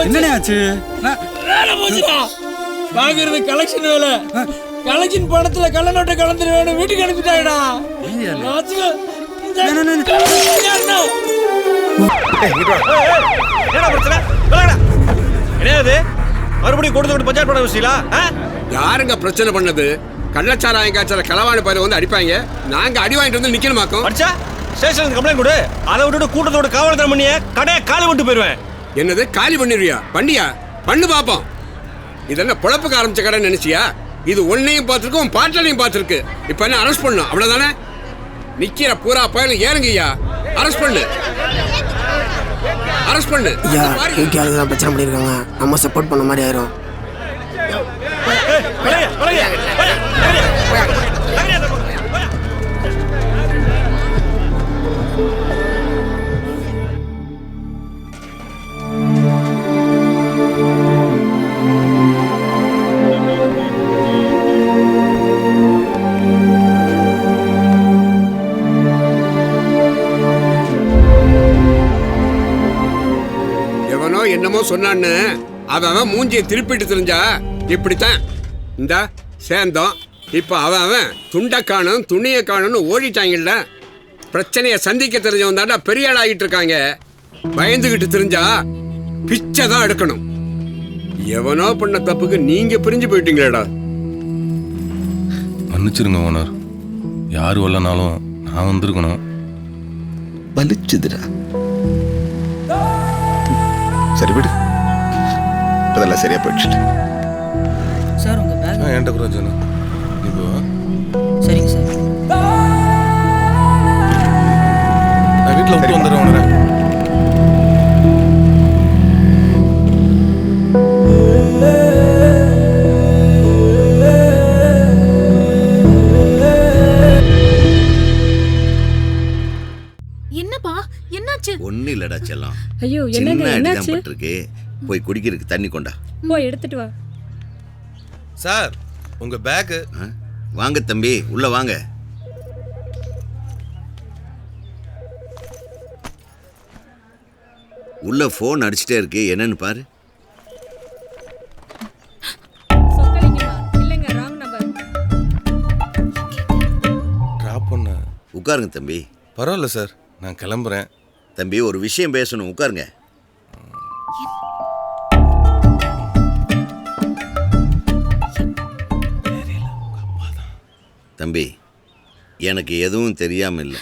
என்னடா ஆச்சு? வேலை போச்சுடா. வாங்குறது கலெக்ஷன் வேலை. கலெக்ஷன் பணத்துல கள்ள நோட்டை கலந்துரு வேணும் வீட்டுக்கு அனுப்பிட்டாடா. மறுபடியும் கொடுத்து பஞ்சாயத்து பண்ண வச்சீங்களா? யாருங்க பிரச்சனை பண்ணது? கள்ளச்சாராயம் காய்ச்சல களவாணி பயில வந்து அடிப்பாங்க. நாங்க அடி வாங்கிட்டு வந்து நிக்கணுமாக்கும். அடிச்சா ஸ்டேஷனுக்கு கம்ப்ளைண்ட் கொடு. அதை விட்டுட்டு கூட்டத்தோட காவல்துறை பண்ணிய கடையை காலி விட்டு போயிருவேன். என்னது காலி பண்ணிடுவியா? பண்ணியா? பண்ணு பாப்போம். இதெல்லாம் பொழப்புக்கு ஆரம்பிச்ச கடை நினைச்சியா? இது ஒன்னையும் பார்த்துருக்கு, உன் பாட்டலையும் பார்த்துருக்கு. இப்ப என்ன அரெஸ்ட் பண்ணும் அவ்வளவுதானே? நிக்கிற பூரா பயலும் ஏறுங்கய்யா. அரெஸ்ட் பண்ணு, அரெஸ்ட் பண்ணு. பிரச்சனை பண்ணிருக்காங்க, நம்ம சப்போர்ட் பண்ண மாதிரி ஆயிரும். என்னமோ சொன்னான்னு அவன் மூஞ்சியை திருப்பிட்டு தெரிஞ்சா இப்படித்தான். இந்த சேர்ந்தோம். இப்ப அவன் துண்டை காணும் துணியை காணும்னு ஓடிட்டாங்கல்ல. பிரச்சனையை சந்திக்க தெரிஞ்சவன் தாண்டா பெரிய ஆள் ஆகிட்டு இருக்காங்க. பயந்துகிட்டு தெரிஞ்சா பிச்சை தான் எடுக்கணும். எவனோ பண்ண தப்புக்கு நீங்க பிரிஞ்சு போயிட்டீங்களேடா. மன்னிச்சிருங்க ஓனர். யாரு வரலனாலும் நான் வந்திருக்கணும். வலிச்சுதுடா. சரி விடு, அதெல்லாம் சரியா போயிடுச்சு. சார் உங்க பேக் என்கிட்ட கூட சொன்ன. இப்போ சரிங்க சார். நான் வீட்டில் விட்டு வந்துடுறேன் ஓனரை. என்னப்பா என்னாச்சு? ஒன்னும் இல்லடா செல்லம். ஐயோ சின்ன என்னங்க அடிதான் என்னாச்சு? பட்டிருக்கு. போய் குடிக்கிறதுக்கு தண்ணி கொண்டா. போய் எடுத்துட்டு வா. சார் உங்க பேக். வாங்க தம்பி, உள்ள வாங்க. உள்ள போன் அடிச்சுட்டே இருக்கு, என்னன்னு பாரு. இல்லங்க ராங் நம்பர். டிராப் பண்ண. உட்காருங்க தம்பி. பரவாயில்ல சார். நான் கிளம்புறேன். தம்பி ஒரு விஷயம் பேசணும், உட்காருங்க. தம்பி, எனக்கு எதுவும் தெரியாமல் இல்லை,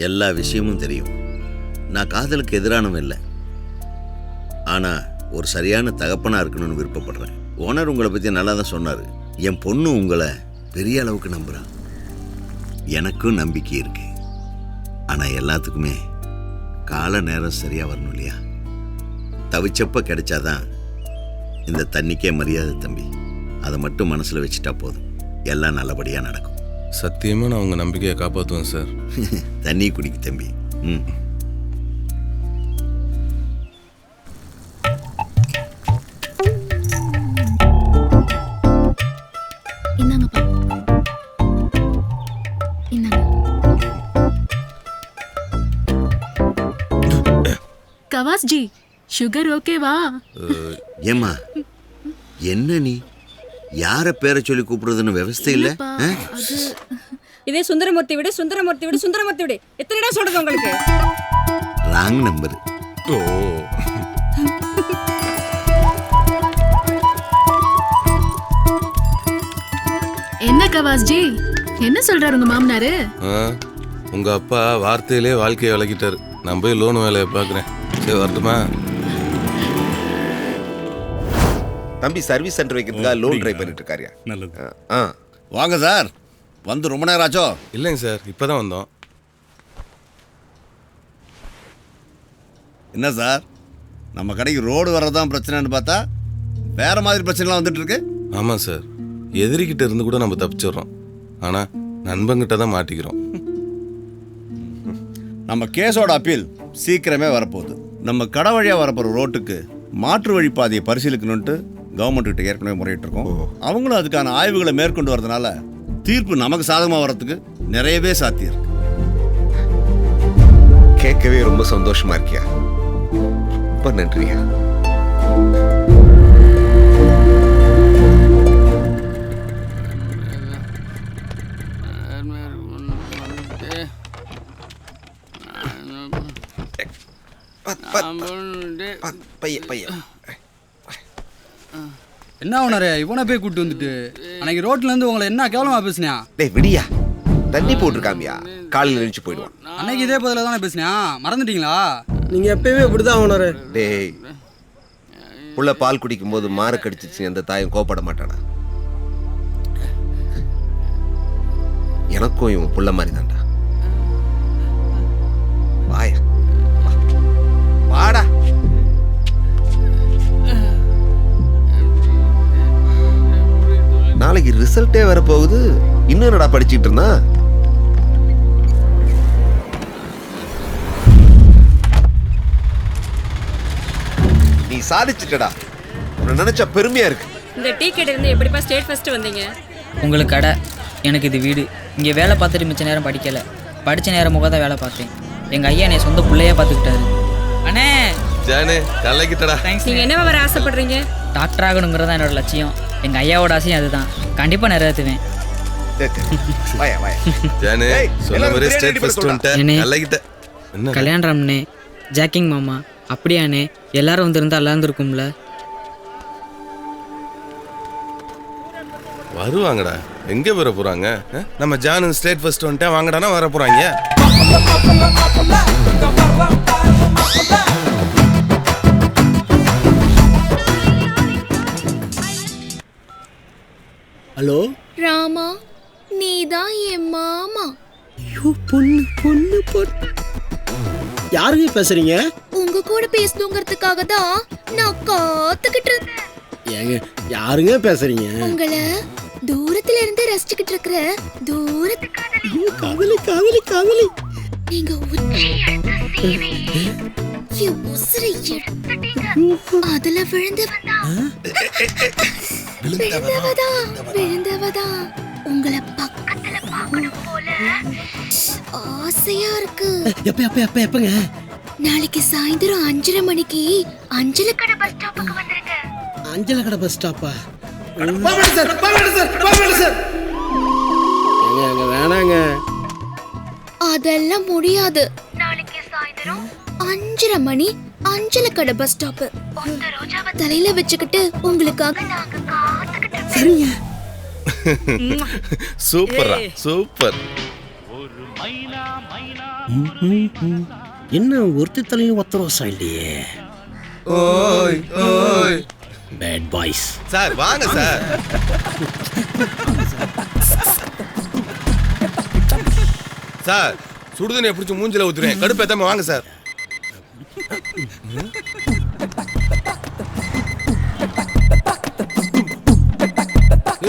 எல்லா விஷயமும் தெரியும். நான் காதலுக்கு எதிரானவன் இல்லை, ஆனால் ஒரு சரியான தகப்பனாக இருக்கணும்னு விருப்பப்படுறேன். ஓனர் உங்களை பற்றி நல்லா தான் சொன்னார். என் பொண்ணு உங்களை பெரிய அளவுக்கு நம்புகிறான். எனக்கும் நம்பிக்கை இருக்கு. ஆனால் எல்லாத்துக்குமே கால நேரம் சரியாக வரணும் இல்லையா? தவிச்சப்ப கிடைச்சாதான் இந்த தண்ணிக்கே மரியாதை தம்பி. அதை மட்டும் மனசில் வச்சுட்டா போதும், எல்லாம் நல்லபடியாக நடக்கும். சத்தியமாக நான் உங்கள் நம்பிக்கையை காப்பாற்றுவேன் சார். தண்ணி குடிக்கு தம்பி. ம். இந்தாங்கப்பா, இந்தாங்க. கவாஸ் ஜி, சுகர் ஓகேவா? ஏம்மா என்ன நீ யாரை பேரை சொல்லி கூப்பிடுறதுன்னு விவசாய இல்லை? இதே சுந்தரமூர்த்தி விடு, சுந்தரமூர்த்தி விடு, சுந்தரமூர்த்தி விடு. எத்தனை இடம் சொல்றது உங்களுக்கு? Wrong number. ஓ, என்ன கவாஸ் ஜி, என்ன சொல்றாரு உங்க மாமனாரு? உங்கள் அப்பா வார்த்தையிலே வாழ்க்கையை விளக்கிட்டார். நான் போய் லோன் வேலையை பார்க்குறேன். சரி, வரட்டுமா? தம்பி சர்வீஸ் சென்டர் வைக்கிறதுக்காக லோன் ட்ரை பண்ணிட்டு இருக்காரியா? நல்லது. வாங்க சார், வந்து ரொம்ப நேரம் ஆச்சோ? இல்லைங்க சார், இப்போ தான் வந்தோம். என்ன சார், நம்ம கடைக்கு ரோடு வர்றதான் பிரச்சனைன்னு பார்த்தா வேற மாதிரி பிரச்சனைலாம் வந்துட்டு இருக்கு. ஆமாம் சார், எதிரிக்கிட்ட இருந்து கூட நம்ம தப்பிச்சிடுறோம், ஆனால் நண்பங்கிட்ட தான் மாட்டிக்கிறோம். நம்ம கேஸோட அப்பீல் சீக்கிரமே வரப்போகுது. நம்ம கடை வழியாக வரப்போகிற ரோட்டுக்கு மாற்று வழி பாதையை பரிசீலிக்கணுன்ட்டு கவர்மெண்ட் கிட்ட ஏற்கனவே முறையிட்டு இருக்கோம். அவங்களும் அதுக்கான ஆய்வுகளை மேற்கொண்டு வரதுனால தீர்ப்பு நமக்கு சாதகமாக வர்றதுக்கு நிறையவே சாத்தியம் இருக்கு. கேட்கவே ரொம்ப சந்தோஷமா இருக்கியா? ரொம்ப நன்றியா. என்ன ஓனரே, இவனை போய் கூப்பிட்டு வந்துட்டு அன்னைக்கு ரோட்ல இருந்து உங்களை என்ன கேவலமா பேசுனியா? டேய் விடியா, தண்ணி போட்டுருக்காமியா, காலையில் எழுந்து போயிடுவான். அன்னைக்கு இதே பதில தானே பேசுனியா, மறந்துட்டீங்களா? நீங்க எப்பயுமே இப்படிதான் ஓனரே. டேய், புள்ள பால் குடிக்கும் போது மாறு கடிச்சிச்சு, எந்த தாயும் கோப்பட மாட்டானா? எனக்கும் இவன் புள்ள மாதிரி தான்டா. வாயா, வாடா. நாளைக்கு ரிசல்ட்டே வர போகுது, இன்னும் என்னடா படிச்சுட்டு இருந்தா? நீ சாதிச்சிட்டடா, உன்னை நினைச்சா பெருமையா இருக்கு. இந்த டீ கடை இருந்து எப்படிப்பா ஸ்டேட் ஃபர்ஸ்ட் வந்தீங்க? உங்களுக்கு கடை, எனக்கு இது வீடு. இங்கே வேலை பார்த்துட்டு மிச்ச நேரம் படிக்கலை, படித்த நேரம் முக தான் வேலை பார்த்தேன். எங்கள் ஐயா என்னை சொந்த பிள்ளையா பார்த்துக்கிட்டாரு. அண்ணே ஜானே, கலக்கிட்டடா. நீங்க என்னவா வர ஆசைப்படுறீங்க? டாக்டர் ஆகணுங்கிறதா என்னோட லட்சியம். எங்கள் ஐயாவோட ஆசையும் அதுதான், கண்டிப்பாக நிறைவேற்றுவேன். கல்யாணராம்ண்ணே, ஜாக்கிங் மாமா, அப்படியாண்ணே? எல்லாரும் வந்திருந்தா நல்லா இருந்திருக்கும்ல. வருவாங்கடா, எங்கே வர போகிறாங்க? நம்ம ஜானு ஸ்டேட் ஃபர்ஸ்ட் வந்துட்டேன் வாங்கடானா வர போகிறாங்க. ஹலோ ராமா, நீதான் என் மாமா. ஐயோ, பொண்ணு பொண்ணு பொண்ணு. யாருங்க பேசுறீங்க? உங்க கூட பேசணுங்கிறதுக்காக தான் நான் காத்துக்கிட்டு இருந்தேன். ஏங்க, யாருங்க பேசுறீங்க? உங்களை தூரத்துல இருந்து ரசிச்சுக்கிட்டு இருக்கிற காதலி காதலி காதலி. நீங்க அதுல விழுந்தவதா உங்களை பக்கத்துல பார்க்கணும் போல ஆசையா இருக்கு. எப்பங்க? நாளைக்கு சாயந்தரம் 5:30 மணிக்கு அஞ்சல கடை பஸ் ஸ்டாப்புக்கு வந்துருங்க. அஞ்சல கடை பஸ் ஸ்டாப்பா? வேணாங்க. அதெல்லாம் முடியாது. நாளைக்கு சாயந்தரம் 5:30 மணி அஞ்சல கடை பஸ் ஸ்டாப். ஒத்த ரோஜாவை தலையில வச்சுக்கிட்டு உங்களுக்காக நாங்க காத்துக்கிட்டு. சரிங்க. சூப்பரா சூப்பர். என்ன ஒருத்தி தலையும் ஒத்த ரோசா இல்லையே. ஓய் ஓய் பேட் பாய்ஸ். சார் வாங்க சார். சார் சுடுதண்ணியை பிடிச்சி மூஞ்சில ஊத்துறேன், கடுப்பேத்தாம வாங்க சார்.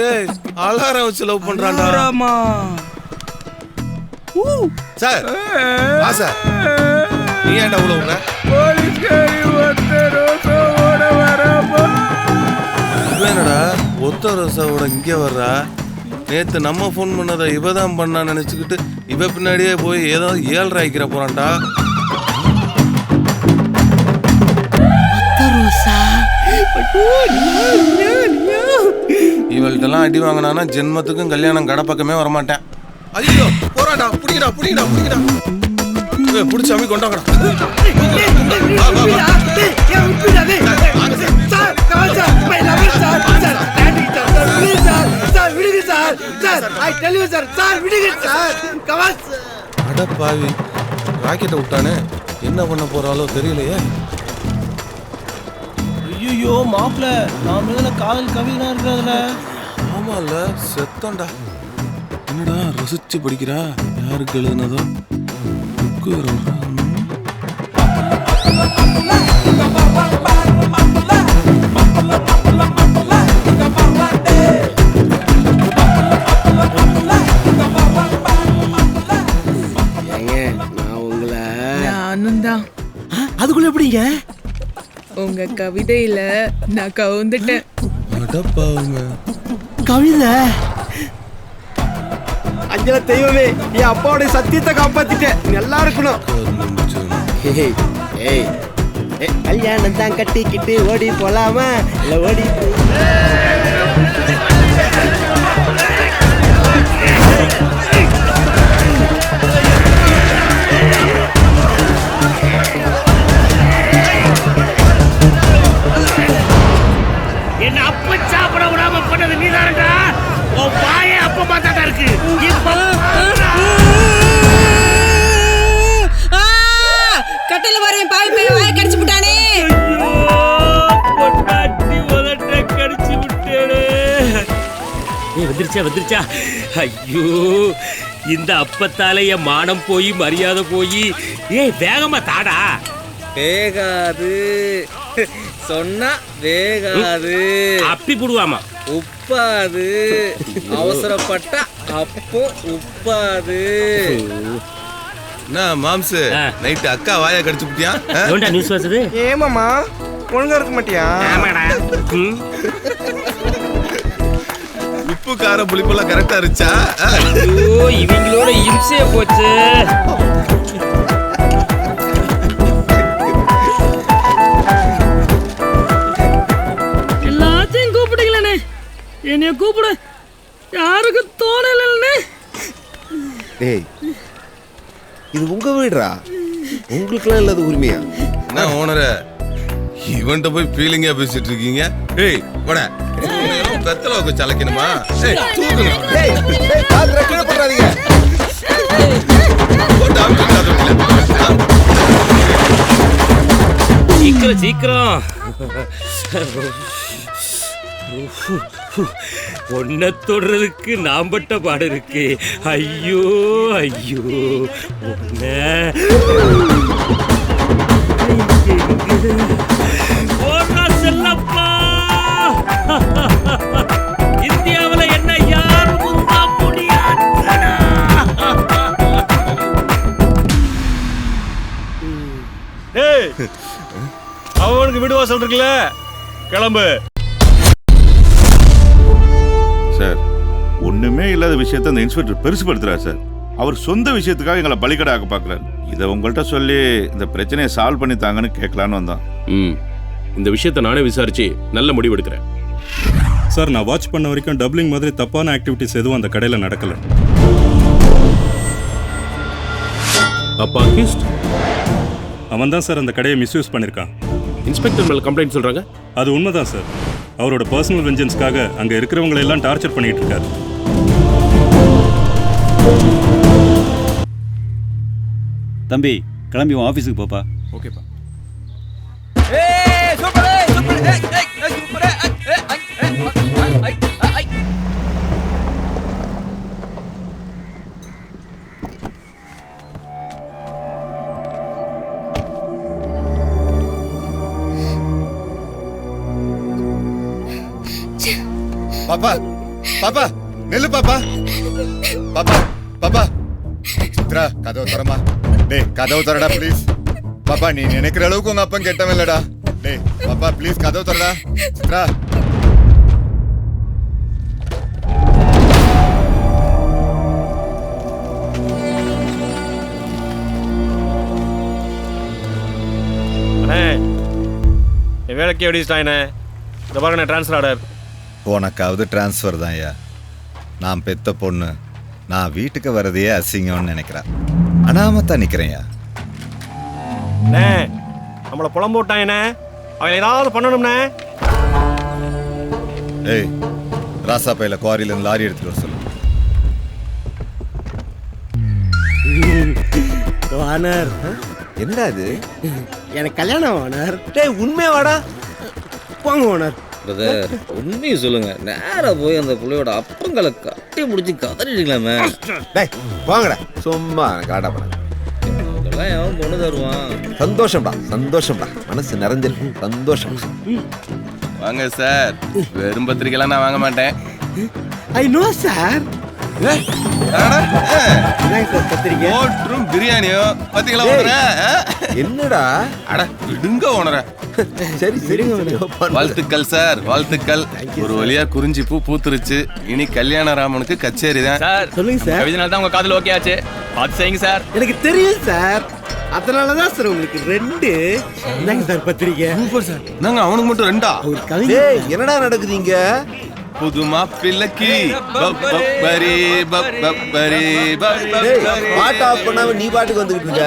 ஏய் அலாரம் வச்சு லவ் பண்றான்டா. சார் வா சார். நீ ஏன்டா உள்ள விடுற? என்னடா ஒத்த ரோசாவோட இங்கே வர்றா? நேத்து நம்ம ஃபோன் பண்ணதை இவ தான் பண்ணா நினைச்சுக்கிட்டு இவ பின்னாடியே போய் ஏதோ 7 ரூபாய்க்கிற போறான்டா. இவள்கிட்டலாம் அடி வாங்கினானா ஜென்மத்துக்கும் கல்யாணம் கடை பக்கமே வரமாட்டேன். ஐயோ போறாடா, புடிங்கடா புடிங்கடா புடிங்கடா. புடிச்சு அம்மி கொண்டாங்கடா. அட பாவி, ராக்கெட்டை விட்டானே, என்ன பண்ண போறாளோ தெரியலையே. ஐயோ மாப்பிள்ள, நாம இதுல காதல் கவிதா இருக்கிறதுல. ஆமால செத்தோண்டா. என்னடா ரசிச்சு படிக்கிறா? யாருக்கு எழுதுனதோ புக்கு வரும். அதுக்குள்ள எப்படிங்க? உங்க கவிதையில நான் கவுந்துட்டேன். கவிதை? அஞ்சல தெய்வமே, என் அப்பாவோட சத்தியத்தை காப்பாத்திட்டேன். நல்லா இருக்கணும். கல்யாணம் தான் கட்டிக்கிட்டு ஓடி போலாமா? இல்ல ஓடி என்ன அப்ப சாப்பிட விடாம பண்ணது நீதானடா. உன் வாயே அப்ப பார்த்தா தான் இருக்கு. கட்டையில வர பாவி பையன் வாயை கடிச்சு விட்டானே. பொட்டாட்டி உதட்ட கடிச்சு விட்டேனே. வந்துருச்சா? ஐயோ, இந்த அப்பத்தால என் மானம் போய் மரியாதை போய். ஏய் வேகமா தாடா. வேகாது சொன்னா வேகாது. அப்பி புடுவாமா. உப்பாது அவசரப்பட்டா அப்போ உப்பாது. என்ன மாம்சு, நைட்டு அக்கா வாயை கடிச்சு விட்டியா? ஏன்டா நியூஸ் வச்சது? ஏமாமா ஒழுங்கா இருக்க மாட்டியா? ஆமாடா. உப்பு கார புளிப்பெல்லாம் கரெக்டா இருந்துச்சா? ஐயோ இவங்களோட இம்சைய போச்சு. எல்லாத்தையும் கூப்பிடுங்களே, என்னைய கூப்பிடு. யாருக்கு தோணலன்னு. டேய், இது உங்க வீடுடா, உங்களுக்குலாம் இல்லாத உரிமையா? என்ன ஓனர இவன்ட்ட போய் ஃபீலிங்கா பேசிட்டு இருக்கீங்க? ஏய் போடா, பெத்தல வச்சு சலைக்கணுமா? ஏய் தூக்குங்க. டேய் டேய், பாத்ரா கீழ போடாதீங்க. போடா சீக்கிரம் ஒன்ன தொடுறதுக்கு நாம் பட்ட பாடு இருக்கு. ஐயோ ஐயோ செல்லப்பா. இந்தியாவில் என்ன யாரும் முந்தா முடியாதுடா. அவனுக்கு வீடு வாசல் இருக்குல்ல, கிளம்பு. சார், ஒண்ணுமே இல்லாத விஷயத்த அந்த இன்ஸ்பெக்டர் பெருசுபடுத்துறாரு சார். அவர் சொந்த விஷயத்துக்காக எங்களை பலிகடாக்க பார்க்குறாரு. இதை உங்கள்கிட்ட சொல்லி இந்த பிரச்சனையை சால்வ் பண்ணி தாங்கன்னு கேட்கலான்னு வந்தான். இந்த விஷயத்தை நானே விசாரிச்சு நல்ல முடிவு எடுக்கிறேன் சார். நான் வாட்ச் பண்ண வரைக்கும் டப்ளிங் மாதிரி தப்பான ஆக்டிவிட்டிஸ் எதுவும் அந்த கடையில் நடக்கல. அப்பா அக்யூஸ்ட் அவன் தான் சார் அந்த கடையை மிஸ்யூஸ் பண்ணியிருக்கான். இன்ஸ்பெக்டர் மேல கம்ப்ளைண்ட் சொல்றாங்க. அது உண்மைதான் சார். அவரோட பர்சனல் வெஞ்சன்ஸ்க்காக அங்க இருக்கிறவங்களை எல்லாம் டார்ச்சர் பண்ணிட்டு இருக்காரு. தம்பி கிளம்பி உன் ஆஃபீஸுக்கு போப்பா. ஓகேப்பா. பாப்பா பாப்பா நெல்லு பாப்பா பாப்பா பாப்பா சித்ரா கதவு தரமா. டேய் கதவு தரடா ப்ளீஸ். பாப்பா நீ நினைக்கிற அளவுக்கு உங்க அப்பன் கெட்டவன் இல்லடா. டேய் பாப்பா ப்ளீஸ் கதவு தரடா. சித்ரா அண்ணே என் வேலைக்கு எப்படி ஸ்டாயினே இந்த பாருங்க ட்ரான்ஸ்ஃபர் ஆர்டர். உனக்காவது டிரான்ஸ்ஃபர் தான் ஐயா. நான் பெத்த பொண்ணு நான் வீட்டுக்கு வரதையே அசிங்கம்னு நினைக்கிறேன். அனாமத்தான் நிற்கிறேன்யா. அண்ணே நம்மளை புலம்பு விட்டாங்கண்ணே, அவன் ஏதாவது பண்ணணும்ண்ணே. ஏய் ராசா பையில குவாரியில லாரி எடுத்துட்டு வர சொல்லு. ஓனர் என்னடா இது? எனக்கு கல்யாணம் ஓனர். டேய் உண்மையா வாடா. போங்க ஓனர். பிரதர் உண்மையை சொல்லுங்க. நேரா போய் அந்த புள்ளையோட அப்பங்களை கட்டி முடிச்சு கதறிட்டீங்களாமே. டேய் வாங்கடா சும்மா காடா பண்ண. இதெல்லாம் எவன் கொண்டு தருவான்? சந்தோஷம்டா சந்தோஷம்டா, மனசு நிறைஞ்சிருக்கு சந்தோஷம். வாங்க சார். வெறும் பத்திரிக்கைலாம் நான் வாங்க மாட்டேன். I know sir. ஓட்டும் பிரியாணியோ பாத்தீங்களா ஓனர? என்னடா அட விடுங்க ஓனர. சரி சரி வாழ்த்துக்கள் சார் வாழ்த்துக்கள். ஒரு வழியா குறிஞ்சி பூ பூத்துருச்சு. இனி கல்யாண ராமனுக்கு கச்சேரி தான் சார். சொல்லுங்க சார். கவிதனால தான் உங்க காதல் ஓகே ஆச்சு. பார்த்து செய்யுங்க சார். எனக்கு தெரியும் சார். அதனாலதான் சார் உங்களுக்கு 2. என்னங்க சார் பத்திரிக்கை? Super sir. நாங்க அவனுக்கு மட்டும் 2ஆ? டேய் என்னடா நடக்குதுங்க? புதுமா பிள்ளைக்கு பப்பரி பப்பரி பாட்டு ஆஃப் பண்ணாம நீ பாட்டுக்கு வந்துகிட்டு இருக்க.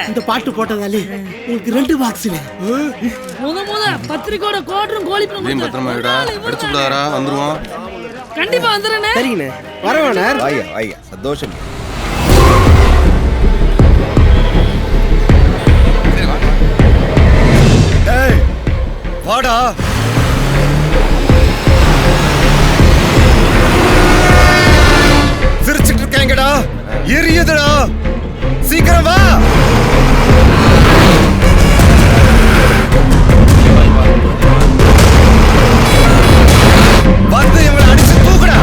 இந்த பாட்டு போட்டதாலே உங்களுக்கு 2 பாக்ஸ்ல முத பத்திரிக்கையோட கோட்டரும் கோழிப்பும் நீ பத்திரமா விடா. அடிச்சு விடாரா வந்துருவோம். கண்டிப்பா வந்துறேனே. சரிங்கண்ணே வரவேணார். ஐயா ஐயா சந்தோஷம். டேய் வாடா. சிரிச்சிட்டு இருக்காங்கடா. எரியுதுடா. சீக்கிரம் வா. வந்து இவங்களை அடிச்சு தூக்குடா.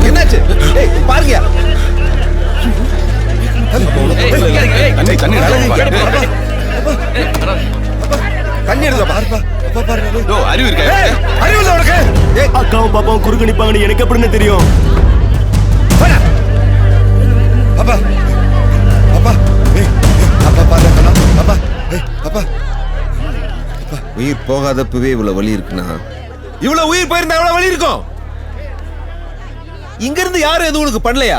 என்னாச்சு? டேய் பாருங்க. தண்ணி எடுங்க பாருப்பா. அறிவு இருக்கா? அறிவு இல்ல உனக்கு? அக்காவும் பாப்பாவும் குறுக்கு நிப்பாங்கன்னு எனக்கு எப்படின்னு தெரியும்? அப்பா அப்பா ஏய் அப்பா பாரு அப்பா ஏய் அப்பா. உயிர் போகாதப்பவே இவ்வளவு வலி இருக்குன்னா இவ்வளவு உயிர் போயிருந்தா எவ்வளவு வலி இருக்கும்? இங்க இருந்து யாரும் எதுவும் உனக்கு பண்ணலையா?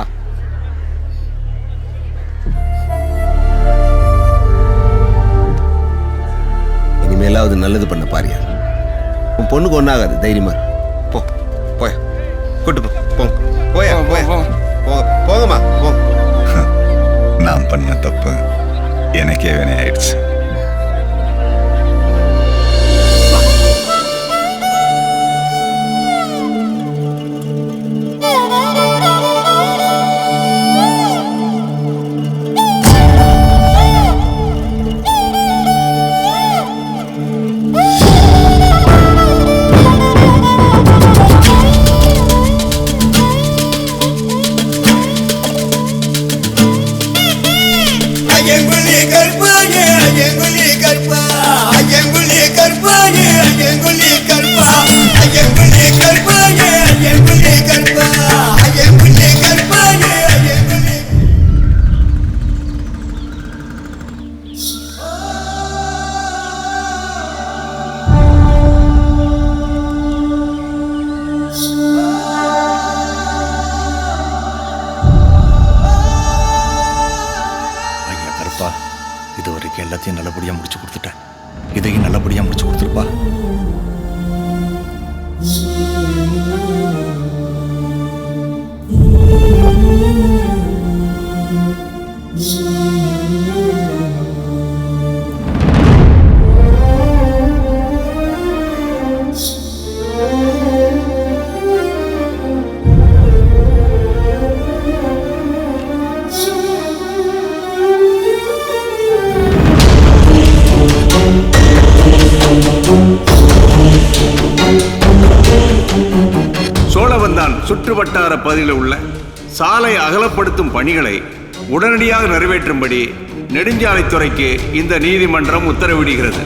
இனிமேலாவது நல்லது பண்ண பாரியா. உன் பொண்ணுக்கு ஒன்னாகாது, தைரியமா போ. போய கூட்டு போ. போங்க போய போய போங்கம்மா போ. நான் பண்ண தப்பு எனக்கே வினை ஆயிடுச்சு. இது வரைக்கும் எல்லாத்தையும் நல்லபடியாக முடிச்சு கொடுத்துட்டேன். இதையும் நல்லபடியாக முடிச்சு கொடுத்துருப்பா. சோழவந்தான் சுற்றுவட்டார பகுதியில் உள்ள சாலை அகலப்படுத்தும் பணிகளை உடனடியாக நிறைவேற்றும்படி நெடுஞ்சாலைத்துறைக்கு இந்த நீதிமன்றம் உத்தரவிடுகிறது.